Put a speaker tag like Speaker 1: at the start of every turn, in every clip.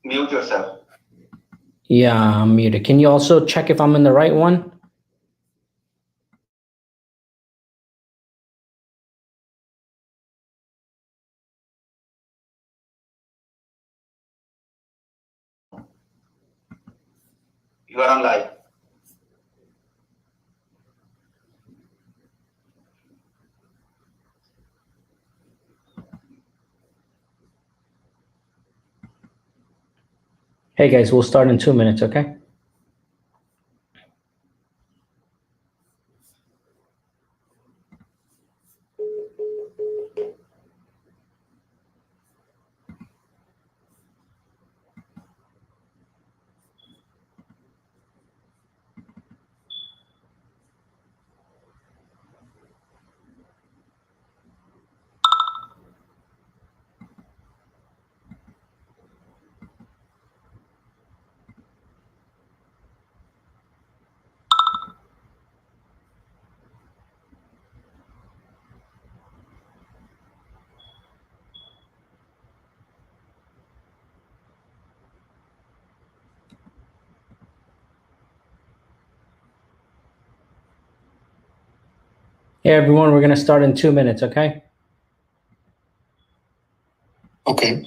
Speaker 1: Mute yourself.
Speaker 2: Yeah, I'm muted. Can you also check if I'm in the right one?
Speaker 1: You are on live.
Speaker 2: Hey guys, we'll start in 2 minutes, okay? Hey everyone, we're gonna start in 2 minutes, okay?
Speaker 1: Okay.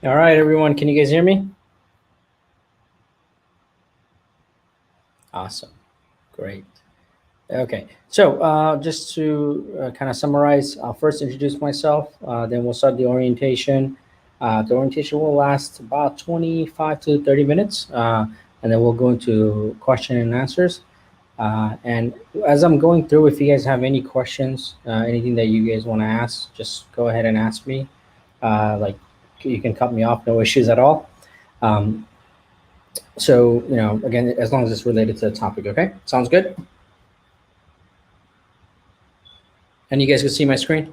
Speaker 2: All right, everyone, can you guys hear me? Awesome, great. Okay, so just to kind of summarize, I'll first introduce myself, then we'll start the orientation. The orientation will last about 25 to 30 minutes, and then we'll go into question and answers. And as I'm going through, if you guys have any questions, anything that you guys want to ask, just go ahead and ask me. Like you can cut me off, no issues at all. Um, so, again, as long as it's related to the topic, okay? Sounds good? And you guys can see my screen?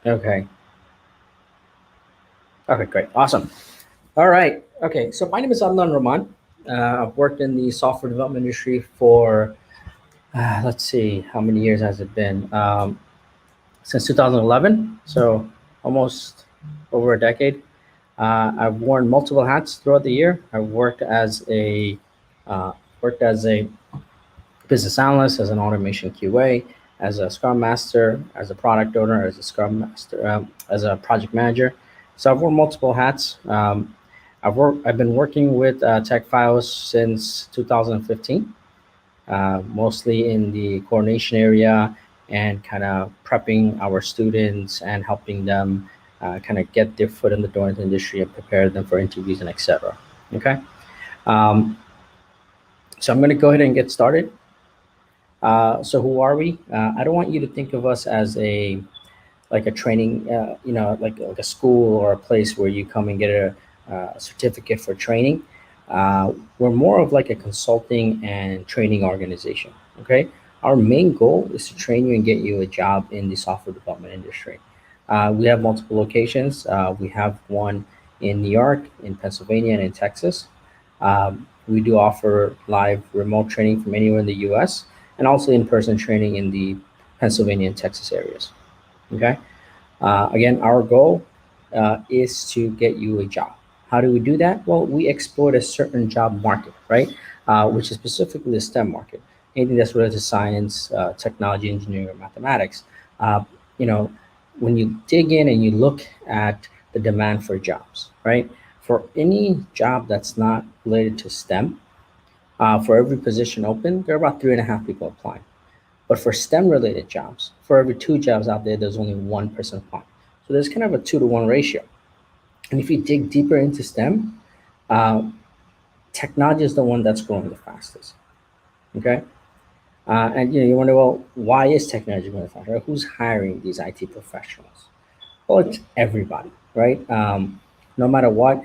Speaker 2: Okay. Okay, great. Awesome. All right. Okay, so my name is Adnan Rahman. I've worked in the software development industry for, let's see, how many years has it been? Since 2011, so almost over a decade. I've worn multiple hats throughout the year. I uh, worked as a business analyst, as an automation QA, as a Scrum Master, as a product owner, as a Scrum Master, as a project manager. So I've worn multiple hats. I've been working with TechFios since 2015, mostly in the coordination area and kind of prepping our students and helping them kind of get their foot in the door in the industry and prepare them for interviews and etc. Okay. Um, so I'm going to go ahead and get started. So who are we? I don't want you to think of us as a like a training, like a school or a place where you come and get a certificate for training. We're more of like a consulting and training organization. Okay, our main goal is to train you and get you a job in the software development industry. We have multiple locations. We have one in New York, in Pennsylvania, and in Texas. We do offer live remote training from anywhere in the U.S. and also in-person training in the Pennsylvania and Texas areas. Okay. Again, our goal is to get you a job. How do we do that? Well, we exploit a certain job market, right? Which is specifically the STEM market. Anything that's related to science, technology, engineering, or mathematics. Uh, you know, when you dig in and you look at the demand for jobs, right? For any job that's not related to STEM, for every position open, there are about 3.5 people applying. But for STEM related jobs, for every two jobs out there, there's only one person applying. So there's kind of a 2-to-1 ratio. And if you dig deeper into STEM, uh, technology is the one that's growing the fastest. Okay. And you wonder, well, why is technology growing faster? Right? Who's hiring these IT professionals? Well, it's everybody, right? No matter what,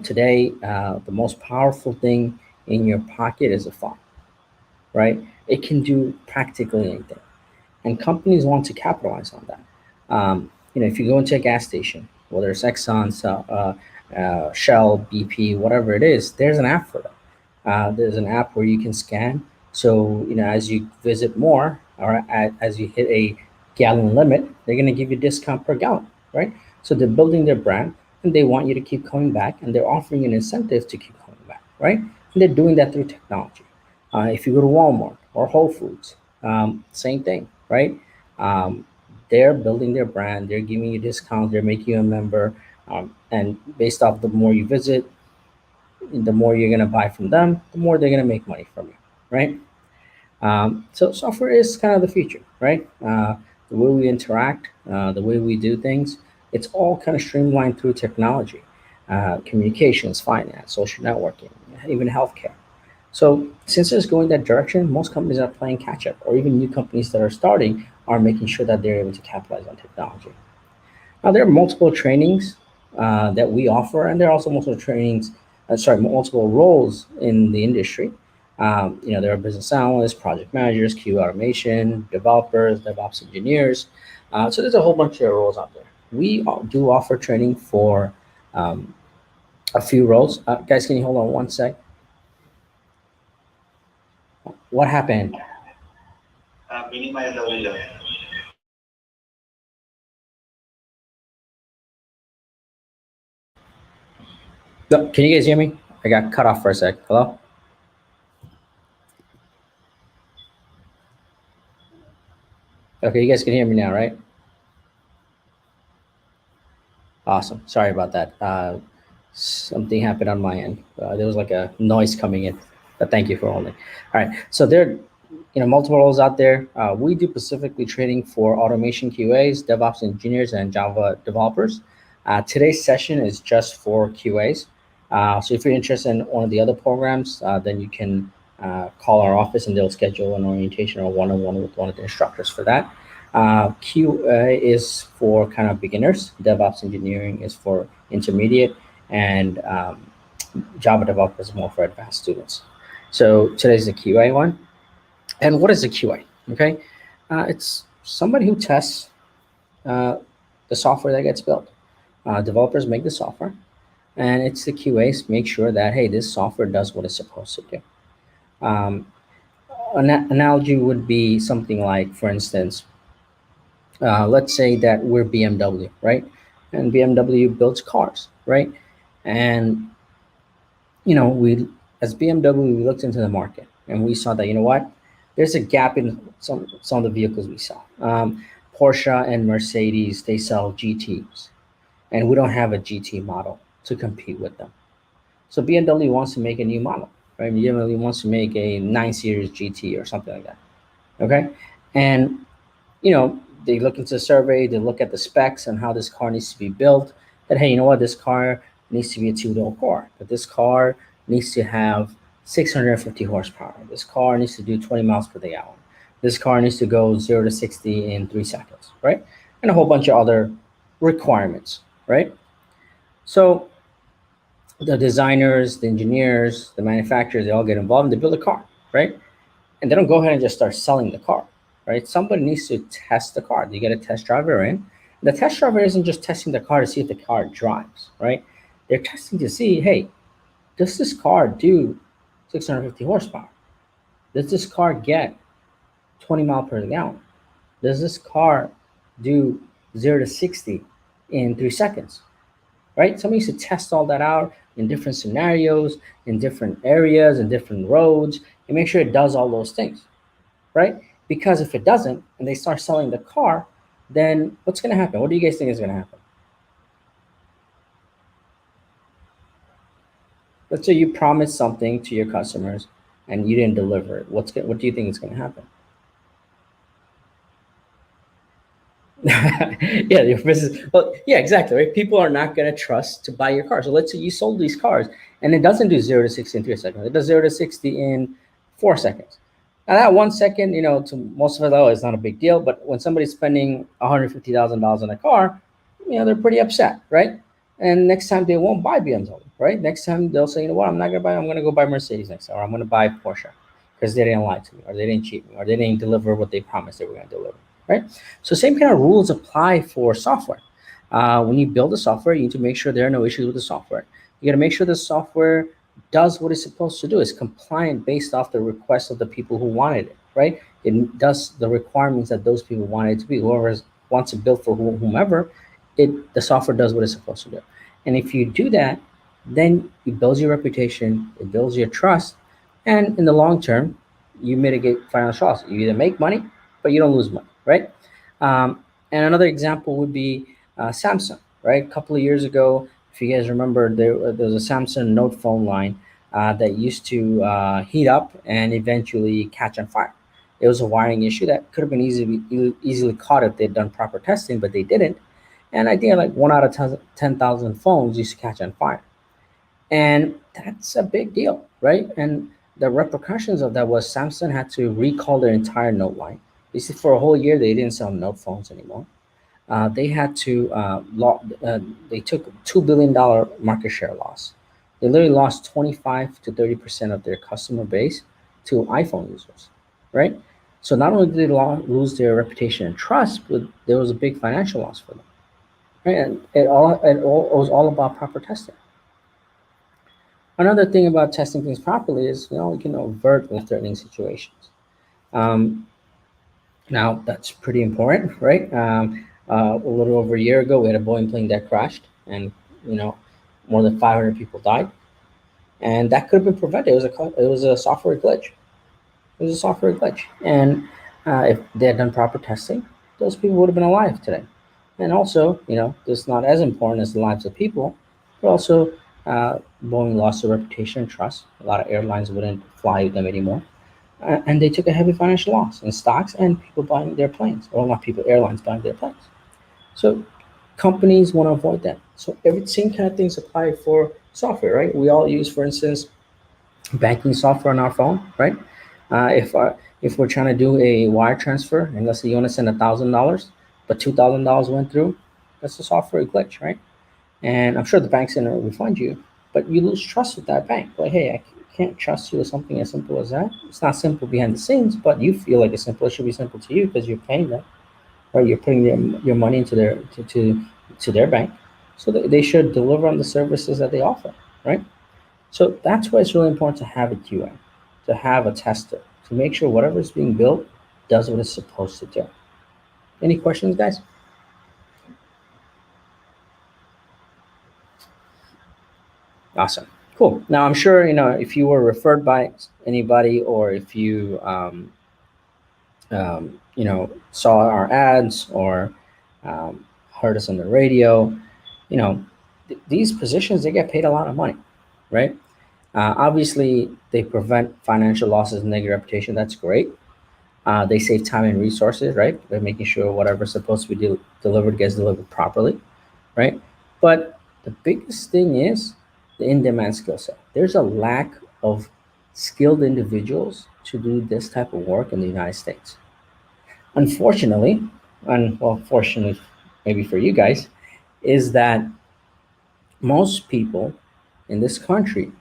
Speaker 2: today the most powerful thing in your pocket is a phone, right? It can do practically anything. And companies want to capitalize on that. If you go into a gas station, whether it's Exxon, Shell, BP, whatever it is, there's an app for that. There's an app where you can scan. So as you visit more, or as you hit a gallon limit, they're going to give you a discount per gallon, right? So they're building their brand, and they want you to keep coming back, and they're offering an incentive to keep coming back, right? And they're doing that through technology. If you go to Walmart or Whole Foods, same thing, right? Um, they're building their brand, they're giving you discounts, they're making you a member, and based off the more you visit, the more you're gonna buy from them, the more they're gonna make money from you, right? So software is kind of the future, right? The way we interact, the way we do things, it's all kind of streamlined through technology, communications, finance, social networking, even healthcare. So since it's going that direction, most companies are playing catch up, or even new companies that are starting are making sure that they're able to capitalize on technology. Now there are multiple trainings that we offer, and there are also multiple roles in the industry. There are business analysts, project managers, QA automation, developers, DevOps engineers. So there's a whole bunch of roles out there. We do offer training for um, a few roles. Guys, can you hold on one sec? What happened?
Speaker 1: Minimize the window.
Speaker 2: No, can you guys hear me? I got cut off for a sec. Hello? Okay, you guys can hear me now, right? Awesome. Sorry about that. Something happened on my end. There was like a noise coming in, but thank you for holding. All right. So there, multiple roles out there. We do specifically training for automation QAs, DevOps engineers, and Java developers. Today's session is just for QAs. So if you're interested in one of the other programs, then you can call our office and they'll schedule an orientation or one-on-one with one of the instructors for that. QA is for kind of beginners. DevOps engineering is for intermediate, and Java developers is more for advanced students. So today's the QA one. And what is a QA? Okay, it's somebody who tests uh, the software that gets built. Developers make the software, and it's the QAs make sure that hey, this software does what it's supposed to do. Um, an analogy would be something like, for instance, let's say that we're BMW, right? And BMW builds cars, right? And we as BMW we looked into the market and we saw that what there's a gap in some of the vehicles we sell. Porsche and Mercedes they sell GTs, and we don't have a GT model to compete with them. So BMW wants to make a new model, right? BMW wants to make a 9 Series GT or something like that. Okay, and they look into the survey, they look at the specs and how this car needs to be built. That, hey, you know what, this car needs to be a two-door car, but this car needs to have 650 horsepower. This car needs to do 20 miles per gallon. This car needs to go 0 to 60 in 3 seconds, right? And a whole bunch of other requirements, right? So the designers, the engineers, the manufacturers, they all get involved and they build a car, right? And they don't go ahead and just start selling the car, right? Somebody needs to test the car. You get a test driver in. The test driver isn't just testing the car to see if the car drives, right? They're testing to see, hey, does this car do 650 horsepower? Does this car get 20 miles per gallon? Does this car do 0 to 60 in 3 seconds? Right? Somebody needs to test all that out in different scenarios, in different areas, in different roads, and make sure it does all those things, right? Because if it doesn't, and they start selling the car, then what's going to happen? What do you guys think is going to happen? Let's say you promised something to your customers and you didn't deliver it. What do you think is going to happen? Yeah, your business. Well, yeah, exactly. Right. People are not going to trust to buy your car. So let's say you sold these cars and it doesn't do 0 to 60 in 3 seconds. It does 0 to 60 in 4 seconds. Now that 1 second, to most of us, oh, it's not a big deal. But when somebody's spending $150,000 on a car, they're pretty upset, right? And next time they won't buy BMW, right? Next time they'll say, you know what, I'm not gonna buy. I'm gonna go buy Mercedes next time, or I'm gonna buy Porsche because they didn't lie to me, or they didn't cheat me, or they didn't deliver what they promised they were gonna deliver, right? So same kind of rules apply for software. When you build a software, you need to make sure there are no issues with the software. You got to make sure the software does what it's supposed to do. It's compliant based off the request of the people who wanted it, right? It does the requirements that those people wanted it to be. Whoever wants to build for whomever, the software does what it's supposed to do. And if you do that, then it builds your reputation, it builds your trust, and in the long term, you mitigate financial loss. You either make money, but you don't lose money, right? And another example would be Samsung, right? A couple of years ago, if you guys remember, there was a Samsung Note phone line that used to heat up and eventually catch on fire. It was a wiring issue that could have been easily caught if they'd done proper testing, but they didn't. And I think like 1 out of 10,000 phones used to catch on fire. And that's a big deal, right? And the repercussions of that was Samsung had to recall their entire Note line. You see, for a whole year, they didn't sell Note phones anymore. They had to, they took $2 billion market share loss. They literally lost 25 to 30% of their customer base to iPhone users, right? So not only did they lose their reputation and trust, but there was a big financial loss for them, right? And it was all about proper testing. Another thing about testing things properly is, you can avert life-threatening situations. Um, Now that's pretty important, right? A little over a year ago, we had a Boeing plane that crashed, and you know, more than 500 people died, and that could have been prevented. It was a software glitch. It was a software glitch, and if they had done proper testing, those people would have been alive today. And also, this is not as important as the lives of people, but also Boeing lost their reputation and trust. A lot of airlines wouldn't fly with them anymore, and they took a heavy financial loss in stocks and people buying their planes, or not people, airlines buying their planes. So companies want to avoid that. So every same kind of things apply for software, right? We all use, for instance, banking software on our phone, right? If we're trying to do a wire transfer, and let's say you want to send $1,000, but $2,000 went through, that's a software glitch, right? And I'm sure the bank's going to refund you, but you lose trust with that bank. Like, hey, I can't trust you with something as simple as that. It's not simple behind the scenes, but you feel like it's simple. It should be simple to you because you're paying them, right? You're putting your money into to their bank, so they should deliver on the services that they offer, right? So that's why it's really important to have a QA, to have a tester, to make sure whatever is being built does what it's supposed to do. Any questions, guys? Awesome. Cool. Now I'm sure if you were referred by anybody, or if you saw our ads, or heard us on the radio, these positions, they get paid a lot of money, right? Obviously, they prevent financial losses and negative reputation. That's great. They save time and resources, right? By making sure whatever's supposed to be delivered gets delivered properly, right? But the biggest thing is the in-demand skill set. There's a lack of skilled individuals to do this type of work in the United States. Unfortunately, and well, fortunately, maybe for you guys, is that most people in this country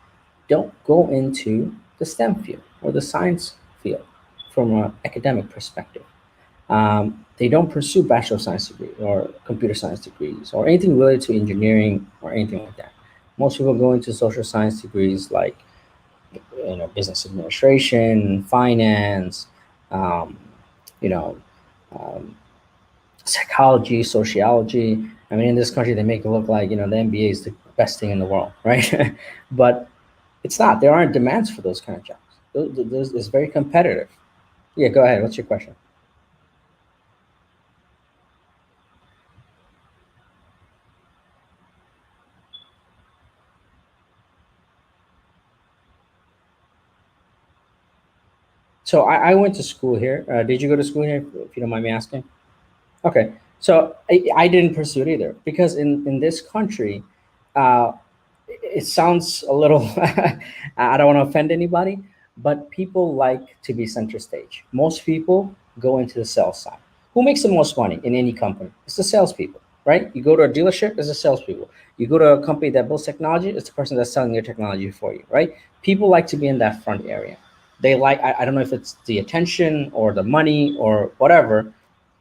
Speaker 2: don't go into the STEM field or the science field from an academic perspective. They don't pursue bachelor of science degree or computer science degrees or anything related to engineering or anything like that. Most people go into social science degrees like business administration, finance, um, you know, um, psychology, sociology. I mean, in this country, they make it look like the MBA is the best thing in the world, right? But it's not. There aren't demands for those kind of jobs. It's very competitive. Yeah, go ahead. What's your question? So I went to school here. Did you go to school here, if you don't mind me asking? Okay. So I didn't pursue it either because in this country, uh, it sounds a little, I don't want to offend anybody, but people like to be center stage. Most people go into the sales side. Who makes the most money in any company? It's the salespeople, right? You go to a dealership, it's the salespeople. You go to a company that builds technology, it's the person that's selling your technology for you, right? People like to be in that front area. They like, I don't know if it's the attention or the money or whatever.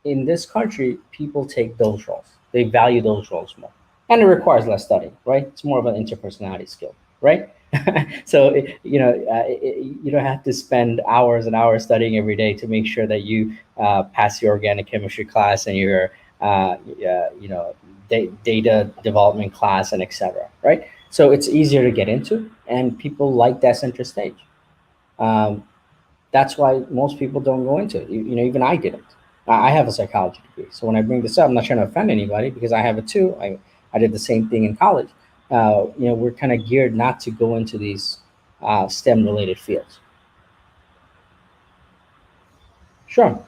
Speaker 2: In this country, people take those roles. They value those roles more, and it requires less studying, right? It's more of an interpersonality skill, right? So you don't have to spend hours and hours studying every day to make sure that you pass your organic chemistry class and your data development class and etc. Right? So it's easier to get into, and people like that center stage. Um, that's why most people don't go into it. Even I didn't. I have a psychology degree, so when I bring this up, I'm not trying to offend anybody because I have it too. I did the same thing in college. We're kind of geared not to go into these STEM related fields. Sure.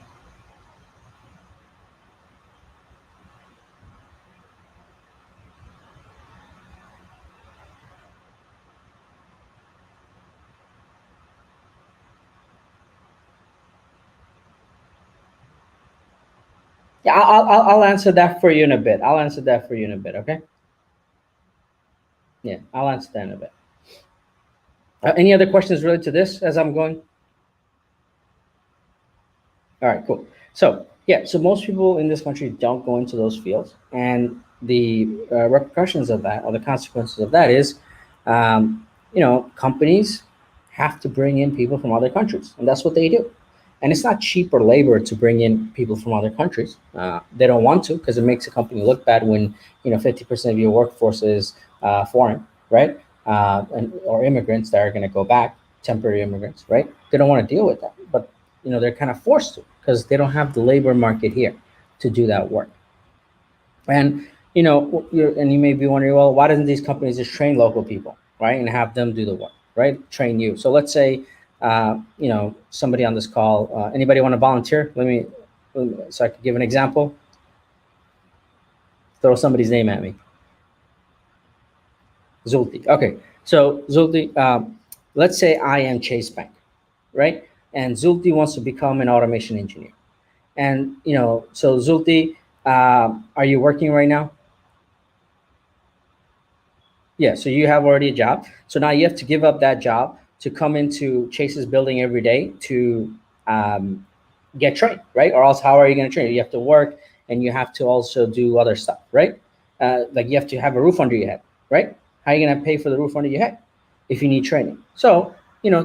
Speaker 2: Yeah, I'll answer that for you in a bit. I'll answer that for you in a bit. Okay. Yeah, I'll answer that in a bit. Any other questions related to this as I'm going? All right, cool. So yeah, so most people in this country don't go into those fields, and the repercussions of that, or the consequences of that, is, companies have to bring in people from other countries, and that's what they do. And it's not cheaper labor to bring in people from other countries. They don't want to because it makes a company look bad when 50% of your workforce is foreign, right? Or immigrants that are going to go back, temporary immigrants, right? They don't want to deal with that, but they're kind of forced to because they don't have the labor market here to do that work. And you may be wondering, well, why doesn't these companies just train local people, right, and have them do the work, right? Train you. So let's say, somebody on this call. Anybody want to volunteer? So I could give an example. Throw somebody's name at me. Zulti. Okay. So Zulti, let's say I am Chase Bank, right? And Zulti wants to become an automation engineer. And so Zulti, are you working right now? Yeah, so you have already a job. So now you have to give up that job to come into Chase's building every day to um, get trained, right? Or else, how are you going to train? You have to work, and you have to also do other stuff, right? Like you have to have a roof under your head, right? How are you going to pay for the roof under your head if you need training? So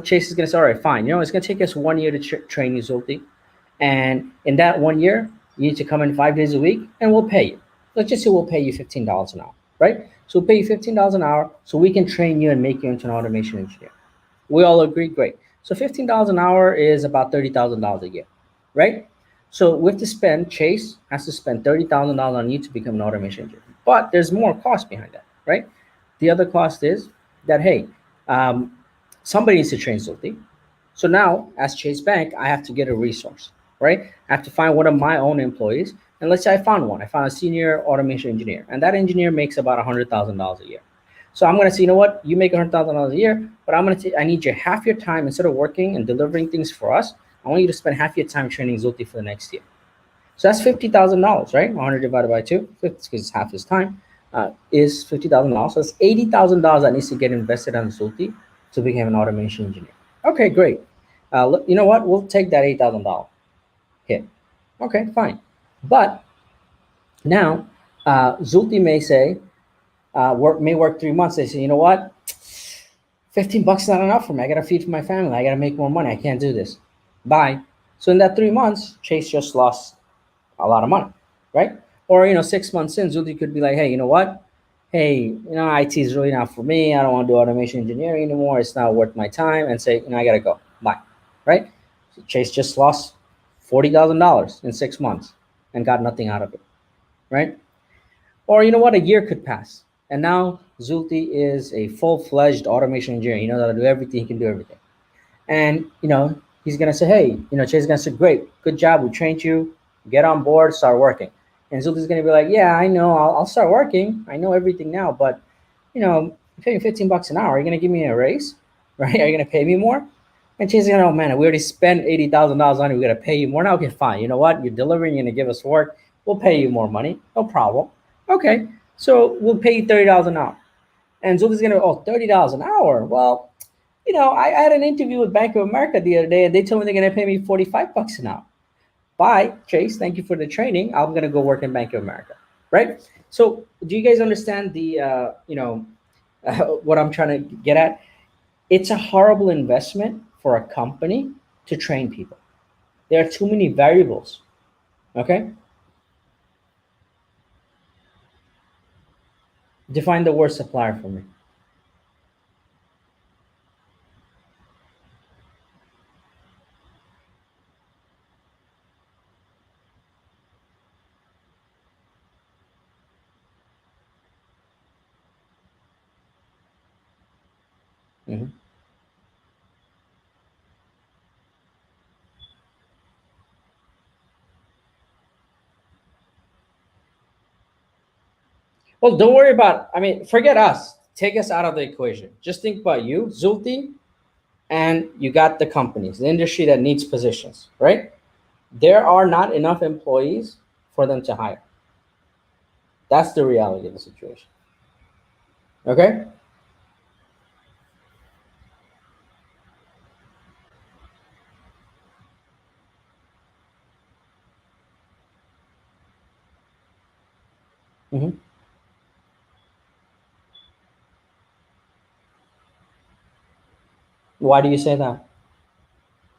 Speaker 2: Chase is going to say, all right, fine. It's going to take us 1 year to train you, Zulti. And in that 1 year, you need to come in 5 days a week, and we'll pay you. Let's just say we'll pay you $15 an hour, right? So we'll pay you $15 an hour so we can train you and make you into an automation engineer. We all agree, great. So $15 an hour is about $30,000 a year, right? So we have to spend, Chase has to spend $30,000 on you to become an automation engineer. But there's more cost behind that, right? The other cost is that, hey, um, somebody needs to train Zulti. So now, as Chase Bank, I have to get a resource. right? I have to find one of my own employees. And let's say I found one. I found a senior automation engineer, and that engineer makes about $100,000 a year. So I'm going to say, you know what? You make $100,000 a year, but I need you half your time instead of working and delivering things for us. I want you to spend half your time training Zulti for the next year. So that's $50,000, right? 100 divided by two, because it's half his time, is $50,000. So it's $80,000 that needs to get invested on Zulti to become an automation engineer. Okay, great. You know what? We'll take that $8,000 hit. Okay, fine. But now, Zulti may say, work 3 months. They say, you know what? 15 bucks is not enough for me. I got to feed for my family. I got to make more money. I can't do this. Bye. So in that 3 months, Chase just lost a lot of money, right? Or 6 months in, Zulti could be like, hey, you know what? Hey, IT is really not for me. I don't want to do automation engineering anymore. It's not worth my time. And say, I gotta go. Bye, right? So Chase just lost $40,000 in 6 months and got nothing out of it, right? Or you know what? A year could pass, and now Zulti is a full-fledged automation engineer. He knows how to do everything. He can do everything. And he's gonna say, hey, Chase is gonna say, great, good job, we trained you, get on board, start working. And Zulti's gonna be like, yeah, I know, I'll start working. I know everything now, but you pay me 15 bucks an hour. Are you gonna give me a raise? Right? Are you gonna pay me more? And Chase is gonna, oh man, we already spent $80,000 on it. We gotta pay you more now. Okay, fine. You know what? You're delivering. You're gonna give us work. We'll pay you more money. No problem. Okay, so we'll pay you $30 an hour. And Zulti's gonna, oh, $30 an hour. Well, I had an interview with Bank of America the other day, and they told me they're going to pay me 45 bucks an hour. Bye, Chase. Thank you for the training. I'm going to go work in Bank of America, right? So, do you guys understand the, what I'm trying to get at? It's a horrible investment for a company to train people. There are too many variables. Okay, define the word supplier for me. Mhm. Well, don't worry about. I mean, forget us. Take us out of the equation. Just think about you, Zulti, and you got the companies, the industry that needs positions, right? There are not enough employees for them to hire. That's the reality of the situation. Okay? Hmm. Why do you say that?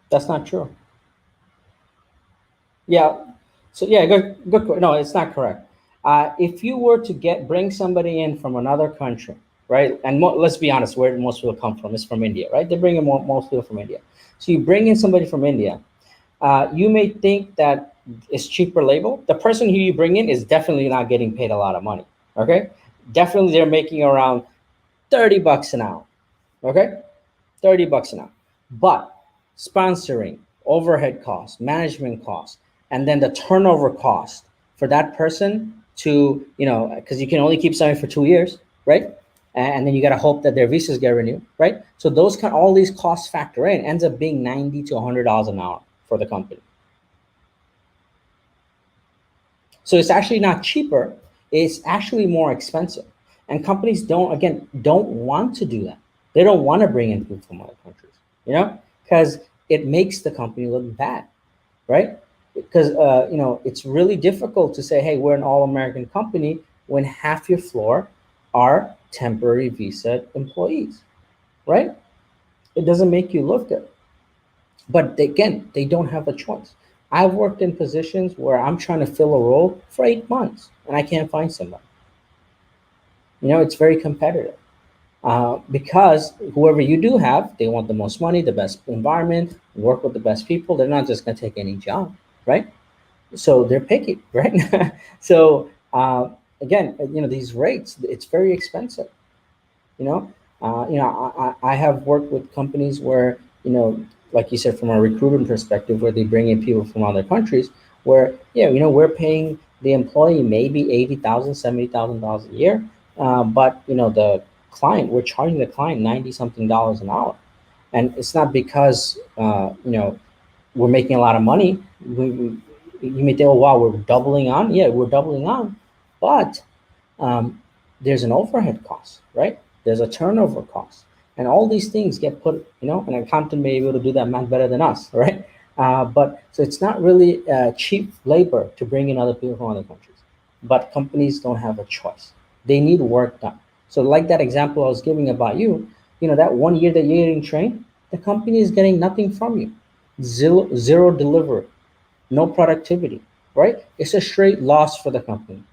Speaker 2: That's not true. Yeah. So yeah, good. No, it's not correct. If you were to bring somebody in from another country, right? And let's be honest, where most people come from is from India, right? They bring in most people from India. So you bring in somebody from India, you may think that it's cheaper labor. The person who you bring in is definitely not getting paid a lot of money. Okay, definitely they're making around 30 bucks an hour. Okay, 30 bucks an hour. But sponsoring, overhead costs, management costs, and then the turnover cost for that person to, because you can only keep somebody for 2 years, right? And then you got to hope that their visas get renewed, right? So all these costs factor in, ends up being 90 to $100 an hour for the company. So it's actually not cheaper, it's actually more expensive. And companies don't want to do that. They don't want to bring in people from other countries, because it makes the company look bad, right? Because it's really difficult to say, hey, we're an all-American company when half your floor are temporary visa employees, right? It doesn't make you look good. But again, they don't have a choice. I've worked in positions where I'm trying to fill a role for 8 months and I can't find somebody. It's very competitive, because whoever you do have, they want the most money, the best environment, work with the best people. They're not just going to take any job, right? So they're picky, right? So again, these rates, it's very expensive. You know, I have worked with companies where like you said, from a recruiting perspective, where they bring in people from other countries, where we're paying the employee maybe 80,000, $70,000 a year, but the client, we're charging the client 90 something dollars an hour, and it's not because we're making a lot of money. You may think, oh wow, we're doubling on. Yeah, we're doubling on, but um, there's an overhead cost, right? There's a turnover cost, and all these things get put. An accountant may be able to do that math better than us, right? But so it's not really cheap labor to bring in other people from other countries. But companies don't have a choice. They need work done. So, like that example I was giving about you, that 1 year that you're getting trained, the company is getting nothing from you, zero delivery, no productivity, right? It's a straight loss for the company.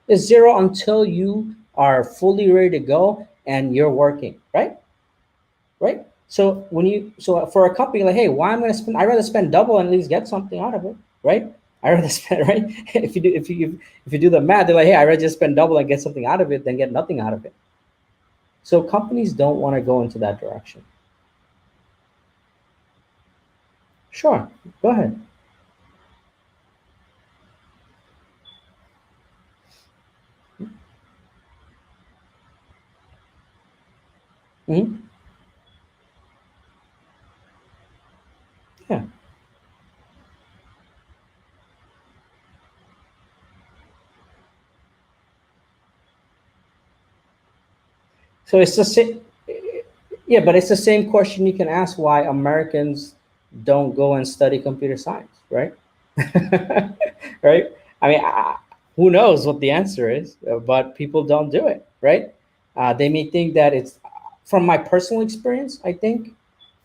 Speaker 2: It's zero until you are fully ready to go and you're working, right? Right. So for a company, like, hey, why I'm going to spend? I'd rather spend double and at least get something out of it, right? I rather spend, right. If you do the math, they're like, hey, I'd rather just spend double and get something out of it than get nothing out of it. So companies don't want to go into that direction. Sure, go ahead. Hmm. Yeah. So it's the same. Yeah, but it's the same question you can ask why Americans don't go and study computer science, right? Right? I mean, who knows what the answer is, but people don't do it, right? They may think that it's, from my personal experience, I think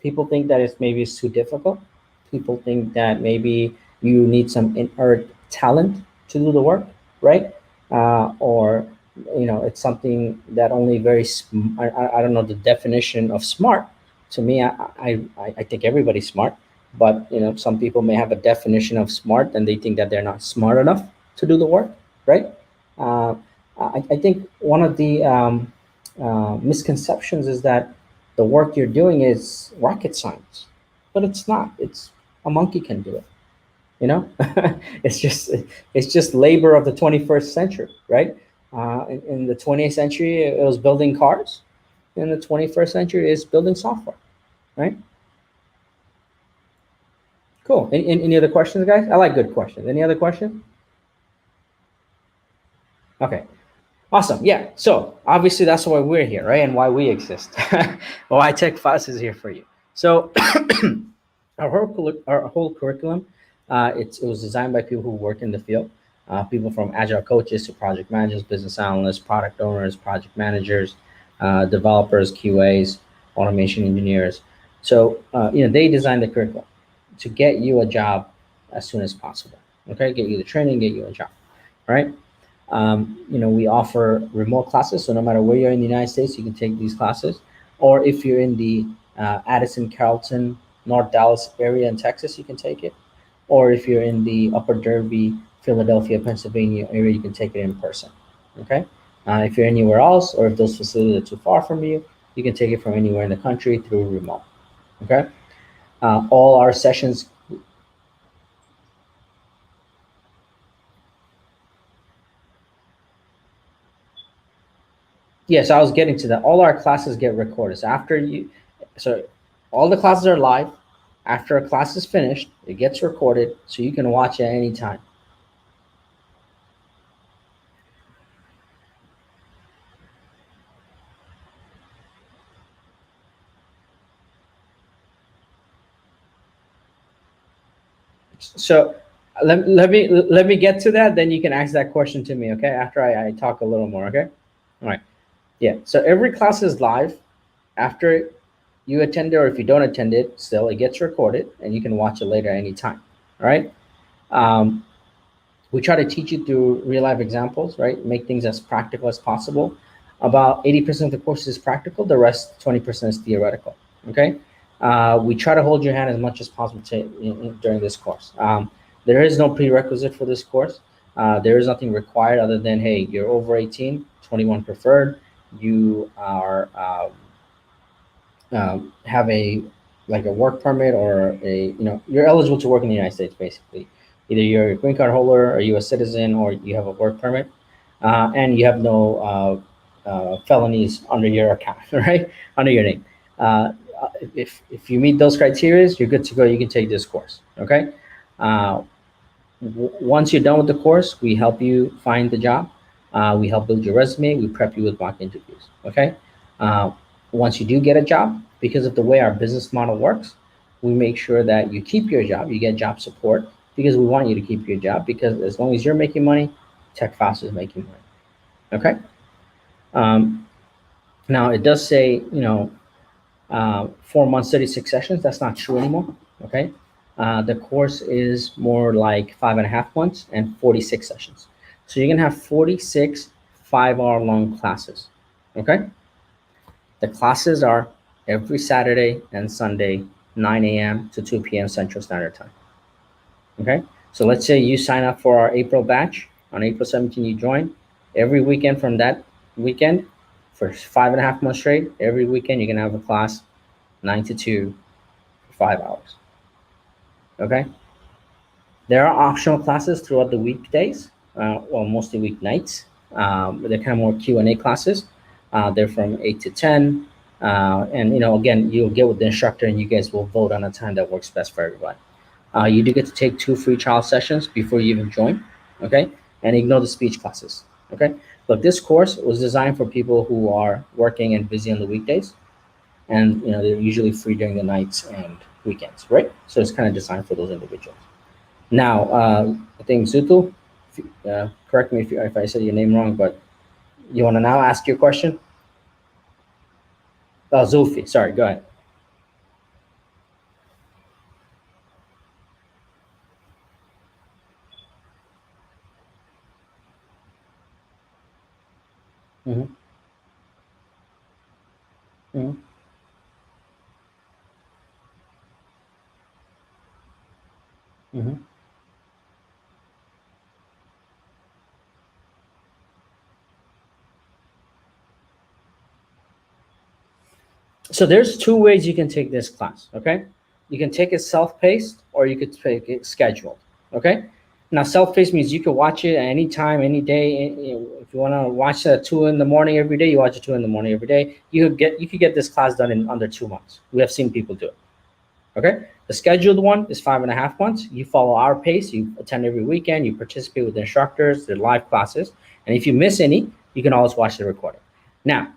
Speaker 2: people think that it's too difficult. People think that maybe you need some inherent talent to do the work, right? Or it's something that only I don't know the definition of smart. To me, I think everybody's smart, but some people may have a definition of smart and they think that they're not smart enough to do the work, right? uh, I think one of the misconceptions is that the work you're doing is rocket science, but it's not. It's a monkey can do it, you know. It's just labor of the 21st century, right? In the 20th century it was building cars. In the 21st century it's building software, right? Cool. Any other questions, guys? I like good questions. Any other questions? Okay. Awesome. Yeah. So obviously that's why we're here, right? And why we exist. Why TechFios is here for you. So our whole curriculum, it was designed by people who work in the field, people from agile coaches to project managers, business analysts, product owners, project managers, developers, QAs, automation engineers. So they designed the curriculum to get you a job as soon as possible. Okay, get you the training, get you a job. All right. We offer remote classes, so no matter where you're in the United States, you can take these classes. Or if you're in the Addison, Carrollton, North Dallas area in Texas, you can take it. Or if you're in the Upper Derby, Philadelphia, Pennsylvania area, you can take it in person. Okay. If you're anywhere else, or if those facilities are too far from you, you can take it from anywhere in the country through remote. Okay. All our sessions. Yes, I was getting to that. All our classes get recorded. So all the classes are live. After a class is finished, it gets recorded, so you can watch at any time. So let me get to that. Then you can ask that question to me, okay? After I talk a little more, okay? All right. Yeah. So every class is live. After you attend it, or if you don't attend it, still it gets recorded, and you can watch it later anytime. All right. Um, we try to teach you through real life examples, right? Make things as practical as possible. About 80% of the course is practical, the rest 20% is theoretical. Okay. We try to hold your hand as much as possible during this course. There is no prerequisite for this course. There is nothing required other than, hey, you're over 18, 21 preferred. You are have a like a work permit or you're eligible to work in the United States basically. Either you're a green card holder or U.S. citizen or you have a work permit, and you have no felonies under your account, right? Under your name. Uh, if you meet those criteria, you're good to go. You can take this course. Okay. Uh, Once you're done with the course, we help you find the job. We help build your resume. We prep you with mock interviews. Okay. Uh, Once you do get a job, because of the way our business model works, we make sure that you keep your job. You get job support because we want you to keep your job. Because as long as you're making money, TechFios is making money. Okay. Um, Now it does say 4 months, 36 sessions. That's not true anymore. Okay. The course is more like 5.5 months and 46 sessions. So you're going to have 46 5-hour long classes. Okay. The classes are every Saturday and Sunday, 9 a.m. to 2 p.m. Central Standard Time. Okay. So let's say you sign up for our April batch. On April 17th, you join. Every weekend from that weekend, for 5.5 months straight, every weekend you're going to have a class 9 to 2 for 5 hours. Okay. There are optional classes throughout the weekdays, well, mostly weeknights. They're kind of more Q&A classes. They're from 8 to 10. And, again, you'll get with the instructor and you guys will vote on a time that works best for everybody. You do get to take 2 free trial sessions before you even join. Okay. And ignore the speech classes. Okay. Look, this course was designed for people who are working and busy on the weekdays. And, they're usually free during the nights and weekends, right? So it's kind of designed for those individuals. Now, I think Zutu, correct me if I said your name wrong, but you want to now ask your question? Oh, Zulfi, sorry, go ahead. Mm-hmm, mm-hmm. Mm-hmm. So there's two ways you can take this class, okay? You can take it self-paced or you could take it scheduled, okay? Now, self-paced means you can watch it at any time, any day. If you want to watch it at 2 in the morning every day, you watch it 2 in the morning every day. You could get this class done in under 2 months. We have seen people do it. Okay. The scheduled one is 5.5 months. You follow our pace. You attend every weekend. You participate with the instructors, their live classes. And if you miss any, you can always watch the recording. Now,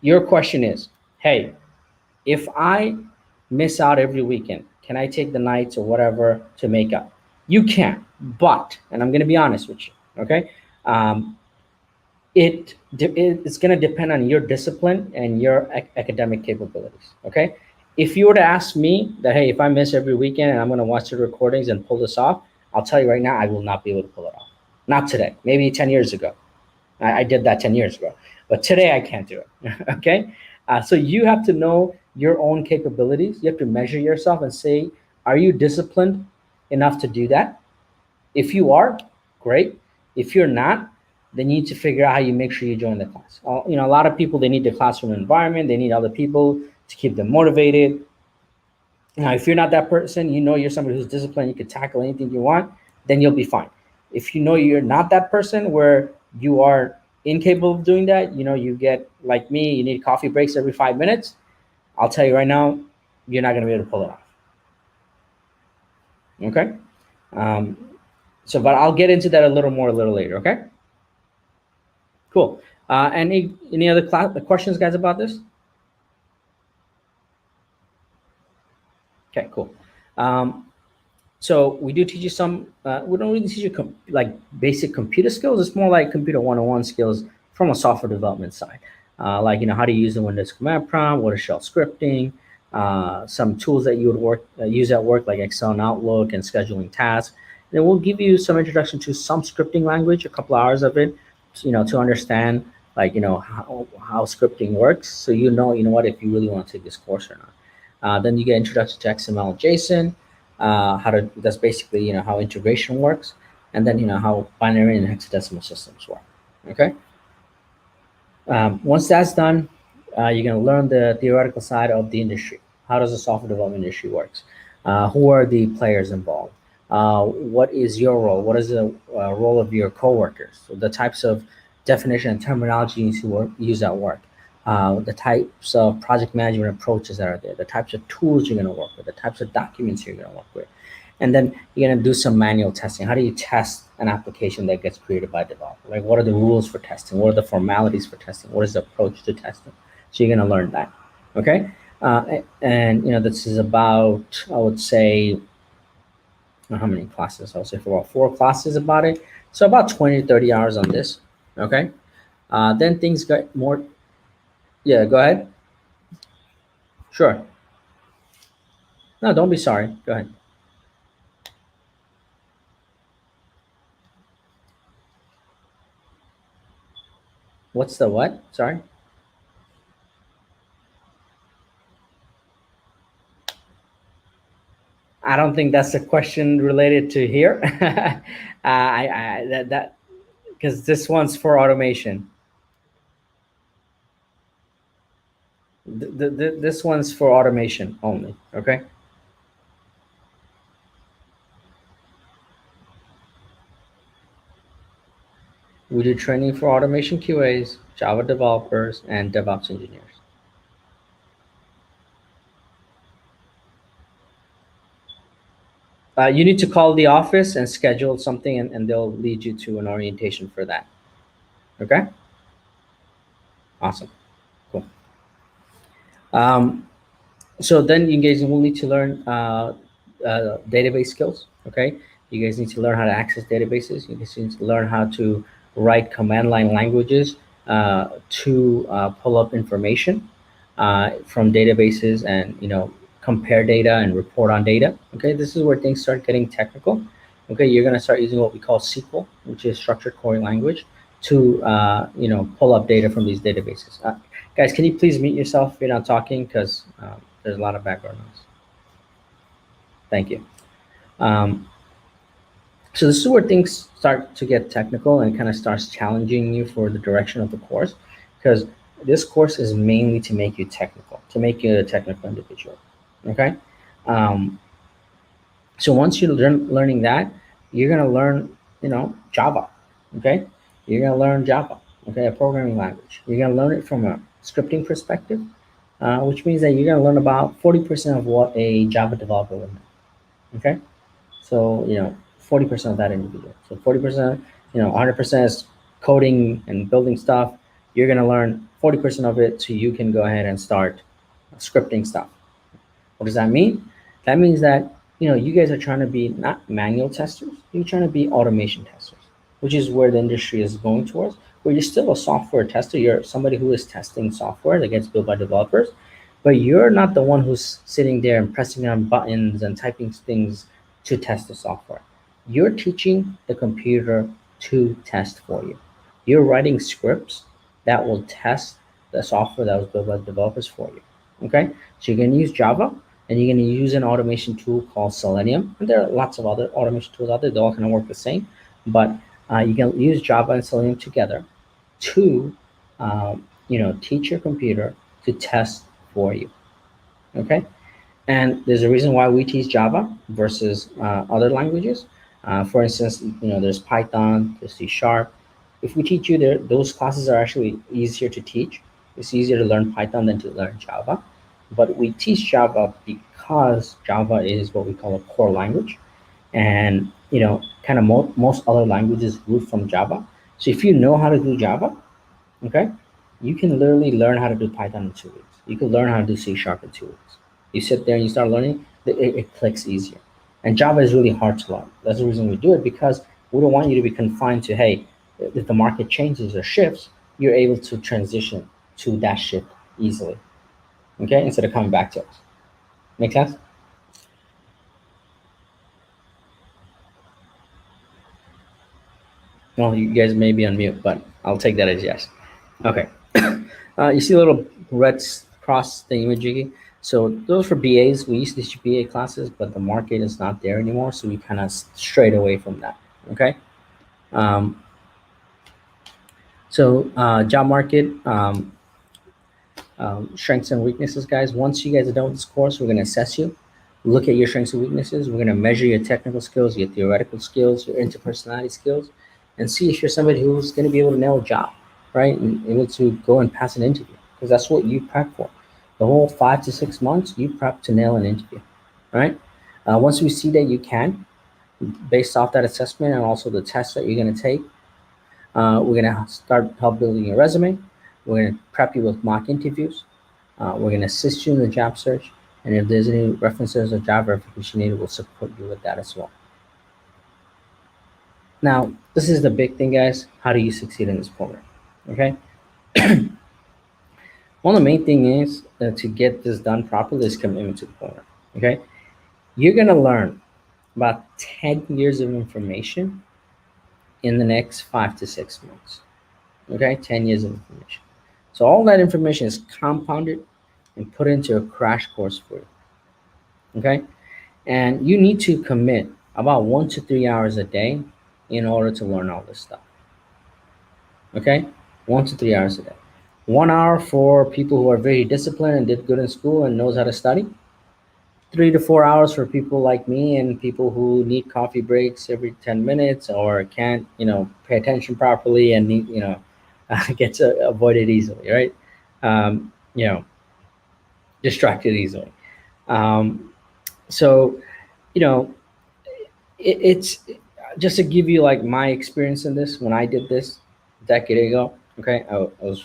Speaker 2: your question is, hey, if I miss out every weekend, can I take the nights or whatever to make up? You can, but, and I'm going to be honest with you, okay? Um, it's going to depend on your discipline and your academic capabilities. Okay. If you were to ask me that, hey, if I miss every weekend and I'm going to watch the recordings and pull this off, I'll tell you right now, I will not be able to pull it off. Not today. Maybe 10 years ago. I did that 10 years ago, but today I can't do it. Okay. So you have to know your own capabilities. You have to measure yourself and say, are you disciplined enough to do that? If you are, great. If you're not, then you need to figure out how you make sure you join the class. A lot of people, they need the classroom environment. They need other people to keep them motivated. Now, if you're not that person, you're somebody who's disciplined, you can tackle anything you want, then you'll be fine. If you know you're not that person where you are incapable of doing that, you get like me, you need coffee breaks every 5 minutes. I'll tell you right now, you're not going to be able to pull it off. Okay. Um, but I'll get into that a little more a little later. Okay. Cool. Any other questions, guys, about this? Okay, cool. Um, so we do teach you some. We don't really teach you like basic computer skills. It's more like computer 101 skills from a software development side, like how to use the Windows command prompt, what is shell scripting, some tools that you would use at work like Excel and Outlook and scheduling tasks. Then we'll give you some introduction to some scripting language, a couple hours of it, to understand like how scripting works. So what if you really want to take this course or not. Then you get introduction to XML and JSON, that's basically how integration works, and then how binary and hexadecimal systems work. Okay. Once that's done, you're going to learn the theoretical side of the industry. How does the software development industry works? Who are the players involved? What is your role? What is the role of your coworkers? So the types of definition and terminology you need to use at work. The types of project management approaches that are there, the types of tools you're going to work with, the types of documents you're going to work with. And then you're going to do some manual testing. How do you test an application that gets created by a developer? Like, what are the rules for testing? What are the formalities for testing? What is the approach to testing? So you're going to learn that. Okay. And this is about, I would say, how many classes? I would say for about 4 classes about it. So about 20 to 30 hours on this. Okay. Then things get more. Yeah, go ahead. Sure. No, don't be sorry. Go ahead. What's the what? Sorry. I don't think that's a question related to here. That because this one's for automation. This one's for automation only. Okay. We do training for automation QAs, Java developers, and DevOps engineers. You need to call the office and schedule something, and they'll lead you to an orientation for that. Okay. Awesome. Cool. Um, so then you guys will need to learn database skills. Okay, you guys need to learn how to access databases. You guys need to learn how to write command line languages to pull up information from databases, and compare data and report on data. Okay, this is where things start getting technical. Okay, you're going to start using what we call SQL, which is structured query language, to pull up data from these databases. Guys, can you please mute yourself if you're not talking, because there's a lot of background noise. Thank you. Um, so this is where things start to get technical and kind of starts challenging you for the direction of the course, because this course is mainly to make you technical, to make you a technical individual. Okay. Um, so once you're learning that, you're gonna learn, Java. Okay. You're gonna learn Java. Okay, a programming language. You're gonna learn it from a scripting perspective, which means that you're going to learn about 40% of what a Java developer would know. Okay, so 40% of that individual. So 40%, 100% is coding and building stuff. You're going to learn 40% of it, so you can go ahead and start scripting stuff. What does that mean? That means that you guys are trying to be not manual testers. You're trying to be automation testers, which is where the industry is going towards. Where you're still a software tester. You're somebody who is testing software that gets built by developers, but you're not the one who's sitting there and pressing on buttons and typing things to test the software. You're teaching the computer to test for you. You're writing scripts that will test the software that was built by developers for you. Okay, so you're going to use Java, and you're going to use an automation tool called Selenium. And there are lots of other automation tools out there. They all kind of work the same, but you can use Java and Selenium together to, teach your computer to test for you. Okay, and there's a reason why we teach Java versus other languages. For instance, there's Python, there's C Sharp. If we teach you there, those classes are actually easier to teach. It's easier to learn Python than to learn Java. But we teach Java because Java is what we call a core language. And, kind of most other languages root from Java. So if you know how to do Java, okay, you can literally learn how to do Python in 2 weeks. You can learn how to do C Sharp in 2 weeks. You sit there and you start learning, it clicks easier. And Java is really hard to learn. That's the reason we do it, because we don't want you to be confined to, hey, if the market changes or shifts, you're able to transition to that shift easily. Okay, instead of coming back to us. Make sense? Well, you guys may be on mute, but I'll take that as yes. Okay. You see a little red cross thingamajiggy. So those for BAs. We used to teach BA classes, but the market is not there anymore, so we kind of strayed away from that. Okay. So job market. Strengths and weaknesses, guys. Once you guys are done with this course, we're going to assess you, look at your strengths and weaknesses. We're going to measure your technical skills, your theoretical skills, your interpersonality skills, and see if you're somebody who's going to be able to nail a job, right? And able to go and pass an interview, because that's what you prep for. The whole 5 to 6 months, you prep to nail an interview, right? Once we see that you can, based off that assessment and also the tests that you're going to take, we're going to start help building your resume. We're going to prep you with mock interviews. We're going to assist you in the job search. And if there's any references or job verification needed, we'll support you with that as well. Now, this is the big thing, guys. How do you succeed in this program? Okay. One of the main thing is to get this done properly is commitment to the program. Okay. You're going to learn about 10 years of information in the next 5 to 6 months. Okay. 10 years of information. So all that information is compounded and put into a crash course for you. Okay. And you need to commit about 1 to 3 hours a day in order to learn all this stuff. Okay. 1 to 3 hours a day. 1 hour for people who are very disciplined and did good in school and knows how to study. 3 to 4 hours for people like me and people who need coffee breaks every 10 minutes or can't, pay attention properly and need, gets avoided easily, right? Um, you know, distracted easily. Um, so, you know, it's just to give you like my experience in this. When I did this a decade ago, okay, I was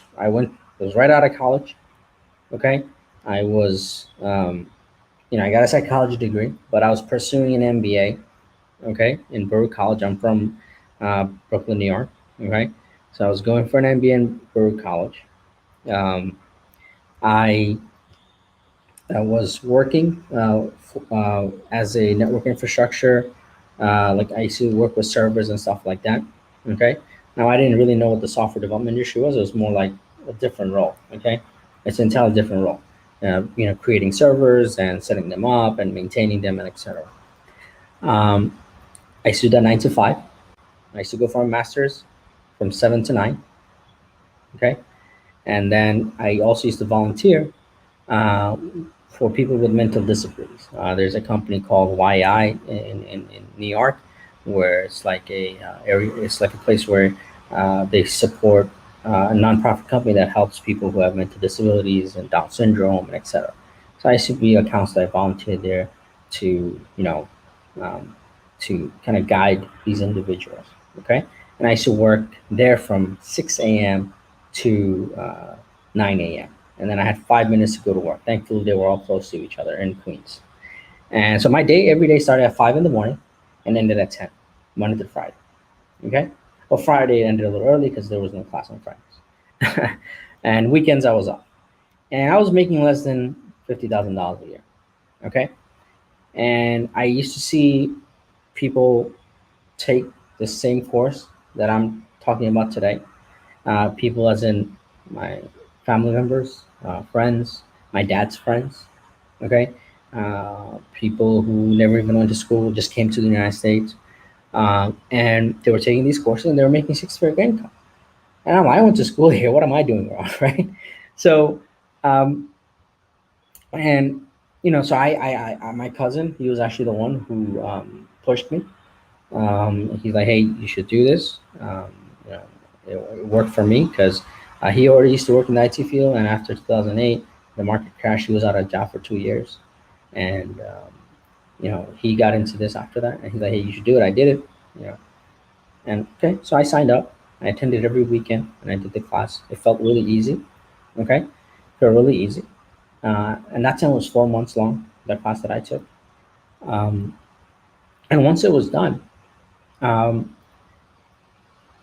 Speaker 2: right out of college. Okay, I was, I got a psychology degree, but I was pursuing an MBA. Okay, in Baruch College. I'm from Brooklyn, New York. Okay, so I was going for an MBA in Baruch College. Um, I was working as a network infrastructure. Like I used to work with servers and stuff like that. Okay. Now I didn't really know what the software development industry was. It was more like a different role. Okay. It's an entirely different role. Creating servers and setting them up and maintaining them and etc. Um, I used to do that 9 to 5. I used to go for a master's from 7 to 9. Okay. And then I also used to volunteer uh, for people with mental disabilities. There's a company called YI in New York, where it's like a area. It's like a place where they support a nonprofit company that helps people who have mental disabilities and Down syndrome and etc. So I used to be a counselor. I volunteered there to um, to kind of guide these individuals. Okay, and I used to work there from 6 a.m. to 9 a.m. And then I had 5 minutes to go to work. Thankfully, they were all close to each other in Queens. And so my day every day started at 5 in the morning and ended at 10, Monday to Friday. Okay. Well, Friday ended a little early because there was no class on Fridays. And weekends I was off. And I was making less than $50,000 a year. Okay. And I used to see people take the same course that I'm talking about today. People as in my family members, friends, my dad's friends, okay? People who never even went to school, just came to the United States. And they were taking these courses and they were making six-figure income. And I went to school here. What am I doing wrong, right? So, um, and so my cousin, he was actually the one who pushed me. He's like, hey, you should do this. You know, it worked for me because he already used to work in the IT field, and after 2008, the market crashed. He was out of job for 2 years, and he got into this after that. And he's like, hey, you should do it. I did it. You know, and okay, so I signed up. I attended every weekend, and I did the class. It felt really easy. Okay, it felt really easy. And that time was 4 months long. The class that I took, um, and once it was done. Um,